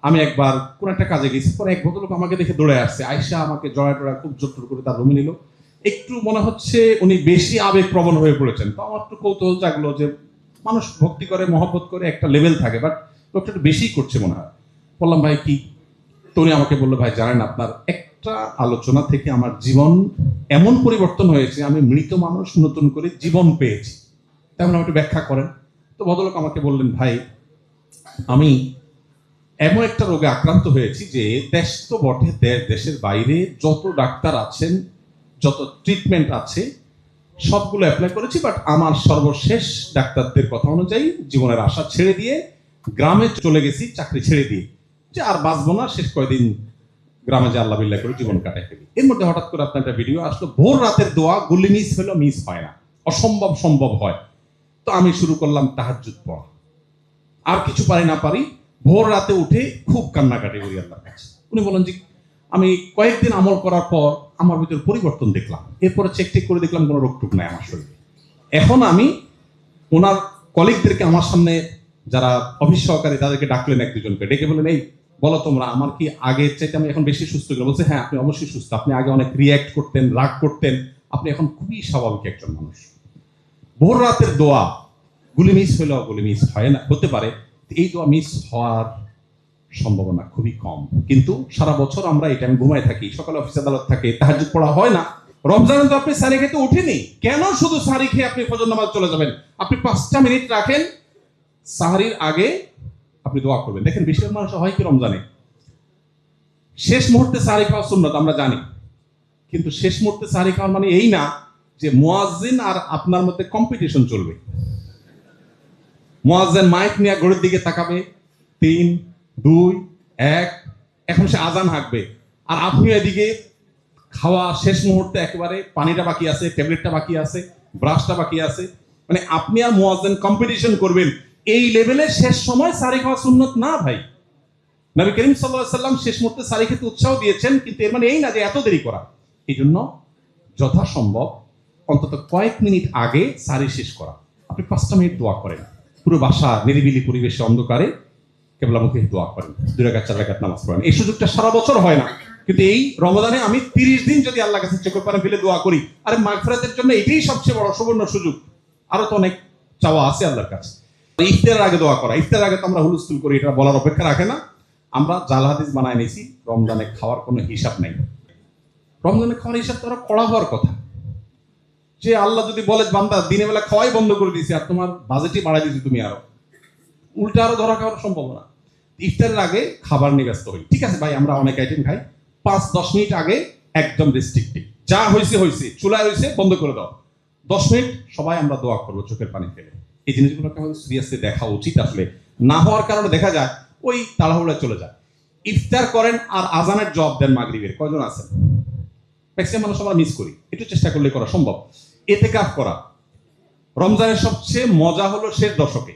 আমি একবার কোন একটা কাজে গেছি, পরে এক ভদ্রলোক আমাকে দেখে দৌড়ে আসছে, আয়সা আমাকে জড়ায় টড়ায় খুব জোর করে তার রুমে নিল। একটু মনে হচ্ছে উনি বেশি আবেগপ্রবণ হয়ে পড়েছেন। তো আমার একটু কৌতূহল জাগলো যে মানুষ ভক্তি করে মহব্বত করে একটা লেভেল থাকে, বাট লোকটা একটু বেশি করছে মনে হয়। বললাম ভাই কি? তো উনি আমাকে বললো ভাই জানেন আপনার একটা আলোচনা থেকে আমার জীবন এমন পরিবর্তন হয়েছে, আমি মৃত মানুষ নতুন করে জীবন পেয়েছি। তেমন একটু ব্যাখ্যা করেন। তো ভদ্রলোক আমাকে বললেন ভাই আমি এমন একটা রোগে আক্রান্ত হয়েছি যে দেশ তো বটে, দেশের বাইরে যত ডাক্তার আছেন, যত ট্রিটমেন্ট আছে সবগুলো অ্যাপ্লাই করেছি, বাট আমার সর্বশেষ ডাক্তারদের কথা অনুযায়ী জীবনের আশা ছেড়ে দিয়ে গ্রামে চলে গেছি চাকরি ছেড়ে দিয়ে, যে আর বাঁচবো না, শেষ কয়েকদিন গ্রামে যে আল্লাহ বিল্লাহ করে জীবন কাটাই ফেলি। এর মধ্যে হঠাৎ করে আপনার একটা ভিডিও আসলো, ভোর রাতের দোয়া গুলি মিস হলো, মিস হয় না, অসম্ভব সম্ভব হয়। তো আমি শুরু করলাম তাহাজ্জুদ পড়া, আর কিছু পারি না পারি ভোর রাতে উঠে খুব কান্নাকাটি করি আল্লাহর কাছে। উনি বলেন যে আমি কয়েকদিন আমল করার পর আমার ভিতর পরিবর্তন দেখলাম, এরপরে চেক টেক করে দেখলাম কোনো রোগটুক নাই আমার শরীরে। এখন আমি ওনার কলিগদেরকে আমার সামনে যারা অফিস সহকারী তাদেরকে ডাকলেন, 1-2জনকে ডেকে বলেন এই বলো তোমরা আমার কি আগের চাইতে আমি এখন বেশি সুস্থ গেলাম? বলছে হ্যাঁ আপনি অবশ্যই সুস্থ, আপনি আগে অনেক রিয়্যাক্ট করতেন, রাগ করতেন, আপনি এখন খুবই স্বাভাবিক একজন মানুষ। ভোর রাতের দোয়া গুলি মিস হলেও গুলি মিস হয় না, হতে পারে এই দোয়া মিস হওয়ার সম্ভাবনা খুবই কম, কিন্তু সারা বছর আমরা এই টাইম ঘুমায় থাকি, সকালে অফিস আদালত থাকে, তাহাজ্জুদ পড়া হয় না। রমজানে তো আপনি সারি খেতে উঠেনি, কেন শুধু সারি খেয়ে আপনি ফজর নামাজ চলে যাবেন? আপনি 5টা মিনিট রাখেন, সাহারির আগে আপনি দোয়া করবেন। দেখেন বেশিরভাগ মানুষ হয় কি রমজানে শেষ মুহূর্তে সাহারি খাওয়া সুন্নত আমরা জানি, কিন্তু শেষ মুহূর্তে সাহারি খাওয়ার মানে এই না যে মুয়াজ্জিন আর আপনার মধ্যে কম্পিটিশন চলবে। মুয়াজ্জিন মাইক নিয়ে ঘড়ির দিকে তাকাবে, 3, 2, 1, এখন সে আজান হাঁকবে, আর আপনি এদিকে খাওয়া শেষ মুহূর্তে একেবারে পানিটা বাকি আছে, ট্যাবলেটটা বাকি আছে, ব্রাশটা বাকি আছে, মানে আপনি আর মুয়াজ্জিন কম্পিটিশন করবেন। এই লেভেলে শেষ সময় সাহারি খাওয়া সুন্নত না ভাই। নবী করিম সাল্লাল্লাহু আলাইহি ওয়াসাল্লাম শেষ মুহূর্তে সাহারি খেতে উৎসাহ দিয়েছেন, কিন্তু এর মানে এই না যে এত দেরি করা। এই জন্য যথাসম্ভব অন্তত কয়েক মিনিট আগে সাহারি শেষ করা। আপনি 5টা মিনিট দোয়া করেন, পুরো বাসা নিরিবিলি পরিবেশে অন্ধকারে কেবলামুখী দোয়া করেন, 2 রাকাত 4 রাকাত নামাজ পড়েন। এই সুযোগটা সারা বছর হয় না, কিন্তু এই রমজানে আমি 30 দিন যদি আল্লাহর কাছে চোখের পানি ফেলে দোয়া করি, আরে মাগফিরাতের জন্য এটাই সবচেয়ে বড় সুবর্ণ সুযোগ। আরো তো অনেক চাওয়া আছে আল্লাহর কাছে। ইফতারের আগে দোয়া করা, ইফতারের আগে তো আমরা হুলস্থুল করি, এটা বলার অপেক্ষা রাখে না। আমরা জাল হাদিস বানায় নিয়েছি, রমজানে খাওয়ার কোনো হিসাব নেই। রমজানে খাওয়ার হিসাব তো আরো কড়া হওয়ার কথা, যে আল্লাহ যদি বলে বান্দা দিনের বেলা খাওয়াই বন্ধ করে দিয়েছে আর তোমার বাজেটই বাড়াই দিয়েছি, তুমি আরো উল্টা আরো ধরা খাওয়ার সম্ভাবনা। ইফতারের আগে খাবার নিয়ে ব্যস্ত হই, ঠিক আছে ভাই আমরা অনেক আইটেম খাই, 5-10 মিনিট আগে একদম রেস্ট্রিক্টিভ, যা হয়েছে হয়েছে, চুলায় হয়েছে বন্ধ করে দাও, 10 মিনিট সবাই আমরা দোয়া করবো চোখের পানি ফেলে। এই জিনিসগুলোকে আমাদের সিরিয়াসলি দেখা উচিত। আসলে না হওয়ার কারণে দেখা যায় ওই তাড়াহুড়া চলে যায়। ইফতার করেন আর আজানের জবাব দেন মাগরিবের, কয়জন আছেন? ম্যাক্সিমাম মানুষ আমরা মিস করি, একটু চেষ্টা করলে করা সম্ভব। ইতিকাফ করা, রমজানের সবচেয়ে মজা হলো শেষ দশকে।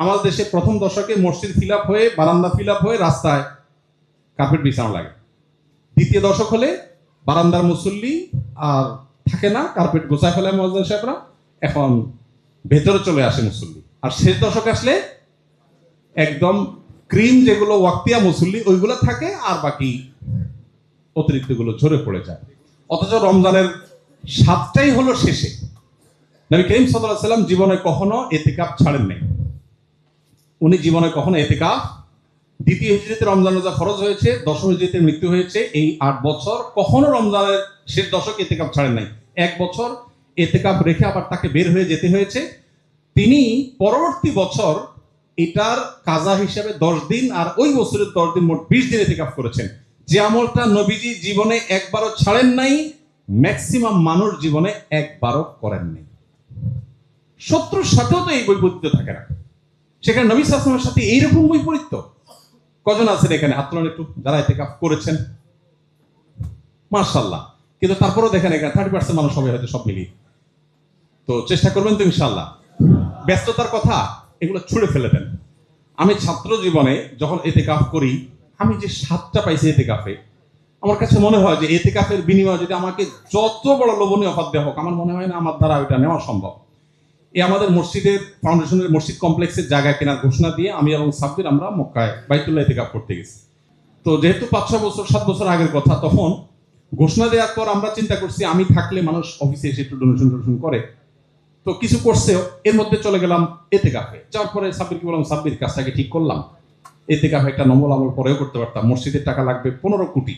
আমাদের দেশে প্রথম দশকে মসজিদ ফিল আপ হয়ে, বারান্দা ফিল আপ হয়ে রাস্তায় কার্পেট বিছানো লাগে। দ্বিতীয় দশক হলে বারান্দার মুসল্লি আর থাকে না, কার্পেট গোছায় ফেলে মুয়াজ্জিন সাহেবরা, এখন ভেতরে চলে আসে মুসল্লি। আর শেষ দশক আসলে একদম ক্রিম যেগুলো ওয়াক্তিয়া মুসল্লি ওইগুলো থাকে, আর বাকি অতিরিক্ত গুলো ঝরে পড়ে যায়। অথচ রমজানের স্বাদটাই হলো শেষে। নবী করিম সাল্লাল্লাহু আলাইহি ওয়াসাল্লাম জীবনে কখনো ইতিকাফ ছাড়েন নাই, উনি জীবনে কখনো ইতিকাফ দ্বিতীয় হিজরিতে রমজান রোজা ফরজ হয়েছে, দশম হিজরিতে মৃত্যু হয়েছে। এই 8 বছর কখনো রমজানের শেষ দশক এতেকাফ ছাড়েন নাই। 1 বছর এতেকাফ রেখে আবার তাকে বের হয়ে যেতে হয়েছে। তিনি পরবর্তী বছর এটার কাজা হিসেবে 10 দিন, আর ওই বছরের 10 দিন, মোট 20 দিন এতেকাফ করেছেন। যে আমলটা নবীজি জীবনে একবারও ছাড়েন নাই, ম্যাক্সিমাম মানুষ জীবনে একবারও করেন নাই। শত্রুর সাথেও তো এই বৈপরীত্য থাকে না, সেখানে নবী সাল্লাল্লাহু আলাইহি ওয়াসাল্লামের সাথে এইরকম বৈপরীত্য। কজন আছেন এখানে হাত তোলেন একটু যারা ইতিকাফ করেছেন? মাশাআল্লাহ। কিন্তু তারপরেও দেখেন এখানে 30% মানুষ হবে হয়তো সব মিলিয়ে। তো চেষ্টা করবেন তো ইনশাআল্লাহ। ব্যস্ততার কথা এগুলো ছুড়ে ফেলে দেন। আমি ছাত্র জীবনে যখন ইতিকাফ করি, আমি যে স্বাদটা পাইছি ইতিকাফে, আমার কাছে মনে হয় যে ইতিকাফের বিনিময়ে যদি আমাকে যত বড় লোভনীয় অফার দেওয়া হোক, আমার মনে হয় না আমার দ্বারা ওইটা নেওয়া সম্ভব। এই আমাদের মসজিদের ফাউন্ডেশনের মসজিদ কমপ্লেক্সের জায়গা কেনার ঘোষণা দিয়ে আমি এবং সাব্বির আমরা মক্কায় বাইতুল্লাহ ইতিকাফ করতে গেছি। তো যেহেতু 5-6 বছর 7 বছর আগের কথা, তখন ঘোষণা দেওয়ার পর আমরা চিন্তা করছি আমি থাকলে মানুষ অফিসে এসে একটু ডোনেশন করে, তো কিছু করছে। এর মধ্যে চলে গেলাম ইতিকাফে। যাওয়ার পরে সাব্বিরকে বললাম, সাব্বির কাজটাকে ঠিক করলাম, ইতিকাফে একটা নম্বর আমল পরেও করতে পারতাম। মসজিদের টাকা লাগবে 15 কোটি,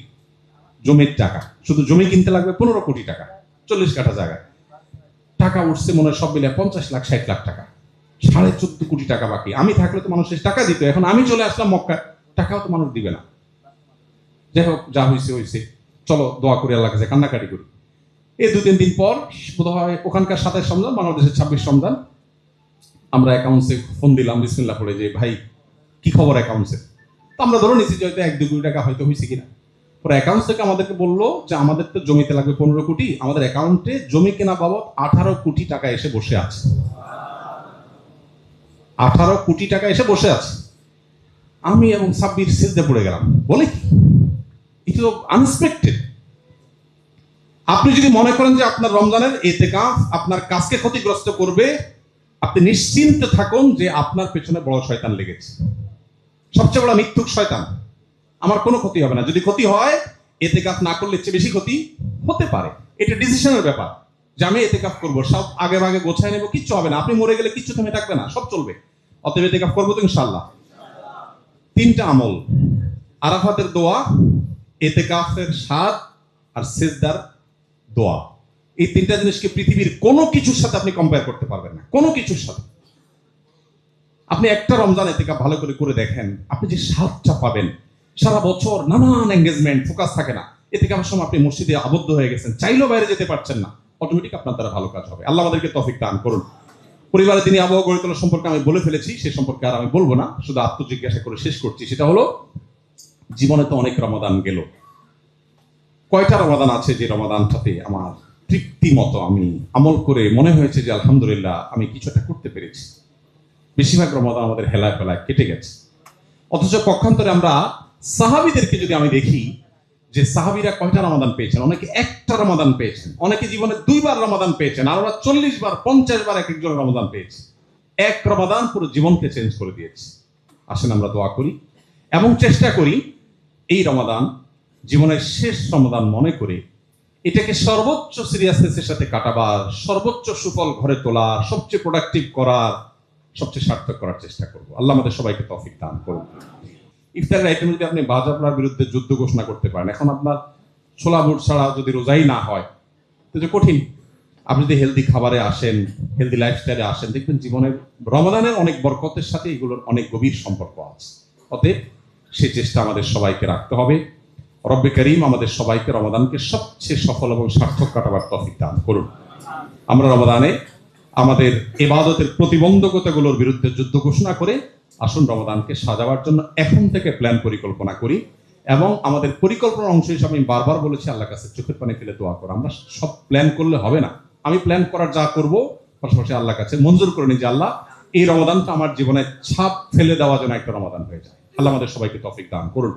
জমির টাকা, শুধু জমি কিনতে লাগবে 15 কোটি টাকা, 40 কাঠা জায়গা। টাকা উঠছে মনে হয় সব মিলে 50 লাখ 60 লাখ টাকা, 14.5 কোটি টাকা বাকি। আমি থাকলে তো মানুষের টাকা দিত, এখন আমি চলে আসলাম মক্কা, টাকাও তো মানুষ দিবে না। যাই হোক, যা হয়েছে হয়েছে, চলো দোয়া করি, আল্লাহ কাছে কান্নাকাটি করি। এই 2-3 দিন পর বোধ হয় ওখানকার 27 রমজান, বাংলাদেশের 26 রমজান, আমরা অ্যাকাউন্টসে ফোন দিলাম বিসমিল্লাহ পড়ে, যে ভাই কি খবর অ্যাকাউন্টসে। তো আমরা ধরে নিচ্ছি যে হয়তো 1-2 কোটি টাকা হয়তো হয়েছে কিনা। পরে অ্যাকাউন্টস থেকে আমাদেরকে বললো যে আমাদের তো জমিতে লাগবে 15 কোটি, আমাদের অ্যাকাউন্টে জমি কেনা বাবদ 18 কোটি টাকা এসে বসে আছে। 18 কোটি টাকা এসে বসে আছে। আমি এবং সাব্বির সিজদে পড়ে গেলাম, বলে কি ইট ইজ আনএক্সপেক্টেড। আপনি যদি মনে করেন যে আপনার রমজানের ইতিকাফ আপনার কাজকে ক্ষতিগ্রস্ত করবে, আপনি নিশ্চিন্তে থাকুন যে আপনার পেছনে বড় শয়তান লেগেছে, সবচেয়ে বড় মিথ্যুক শয়তান। আমার কোনো ক্ষতি হবে না। যদি ক্ষতি হয়, ইতিকাফ না করলে চেয়ে বেশি ক্ষতি হতে পারে। এটা ডিসিশনের ব্যাপার যে আমি ইতিকাফ করবো, সব আগে ভাগে গোছায় নেবো, কিচ্ছু হবে না। আপনি মরে গেলে কিচ্ছু থেমে থাকবে না, সব চলবে। অতএব ইতিকাফ করবো তো ইনশাআল্লাহ। 3টা আমল, আরাফাতের দোয়া, ইতিকাফের স্বাদ, আর সিজদার দোয়া। এই 3টা জিনিসকে পৃথিবীর কোনো কিছুর সাথে আপনি কম্পেয়ার করতে পারবেন না, কোনো কিছুর সাথে। আপনি একটা রমজান ইতিকাফ ভালো করে করে দেখেন, আপনি যে স্বাদটা পাবেন। সারা বছর নানান এঙ্গেজমেন্ট, ফোকাস থাকে না, ইতিকাফের সময় আপনি মসজিদে আবদ্ধ হয়ে গেছেন, চাইলেও বাইরে যেতে পারছেন না, অটোমেটিক আপনার দ্বারা ভালো কাজ হবে। আল্লাহ আমাদেরকে তৌফিক দান করুন। পরিবারে তিনি আবহাওয়া গড়ে তোলা সম্পর্কে আমি বলে ফেলেছি, সে সম্পর্কে আর আমি বলবো না, শুধু আত্মজিজ্ঞাসা করে শেষ করছি। সেটা হলো, জীবনে তো অনেক রমাদান গেল, কয়টা রমাদান আছে যে রমাদানটাতে আমার তৃপ্তি মতো আমি আমল করে মনে হয়েছে যে আলহামদুলিল্লাহ আমি কিছু একটা করতে পেরেছি? বেশিরভাগ রমাদান আমাদের হেলায় ফেলায় কেটে গেছে। অথচ পক্ষান্তরে আমরা সাহাবীদেরকে যদি আমি দেখি, যে সাহাবীরা কয়টা রমাদান পেয়েছেন, অনেকে একটা রমাদান পেয়েছেন, অনেকে জীবনে 2 বার রমাদান পেয়েছেন, আর ওরা 40 বার 50 বার এক একজন রমাদান পেয়েছে। এক রমাদান পুরো জীবনকে চেঞ্জ করে দিয়েছে। আসেন আমরা দোয়া করি এবং চেষ্টা করি এই রমাদান জীবনের শেষ রমাদান মনে করে এটাকে সর্বোচ্চ সিরিয়াসনেসের সাথে কাটাবার, সর্বোচ্চ সুফল ঘরে তোলার, সবচেয়ে প্রোডাক্টিভ করার, সবচেয়ে সার্থক করার চেষ্টা করব। আল্লাহ আমাদের সবাইকে তৌফিক দান করুন। ইফতারের আইটেমে যদি আপনি বাজাবলার বিরুদ্ধে যুদ্ধ ঘোষণা করতে পারেন, এখন আপনার ছোলা বুট ছাড়া যদি রোজাই না হয়, তো যে কঠিন। আপনি যদি হেলদি খাবারে আসেন, হেলদি লাইফস্টাইলে আসেন, দেখবেন জীবনের রমাদানের অনেক বরকতের সাথে এগুলোর অনেক গভীর সম্পর্ক আছে। অতএব সেই চেষ্টা আমাদের সবাইকে রাখতে হবে। রব্বে করিম আমাদের সবাইকে রমাদানকে সবচেয়ে সফল এবং সার্থক কাটাবার তৌফিক দান করুন। আমরা রমাদানে আমাদের ইবাদতের প্রতিবন্ধকতাগুলোর বিরুদ্ধে যুদ্ধ ঘোষণা করে আসুন রমাদানকে সাজাবার জন্য এখন থেকে প্ল্যান পরিকল্পনা করি। এবং আমাদের পরিকল্পনার অংশ হিসেবে আমি বারবার বলেছি, আল্লাহর কাছে চোখের পানি ফেলে দোয়া করো। আমরা সব প্ল্যান করলে হবে না, আমি প্ল্যান করার যা করব পাশাপাশি আল্লাহর কাছে মঞ্জুর করে নিই যে আল্লাহ এই রমাদানটা আমার জীবনে ছাপ ফেলে দেওয়া যেন একটা রমাদান হয়ে যায়। আল্লাহ আমাদের সবাইকে তৌফিক দান করুন।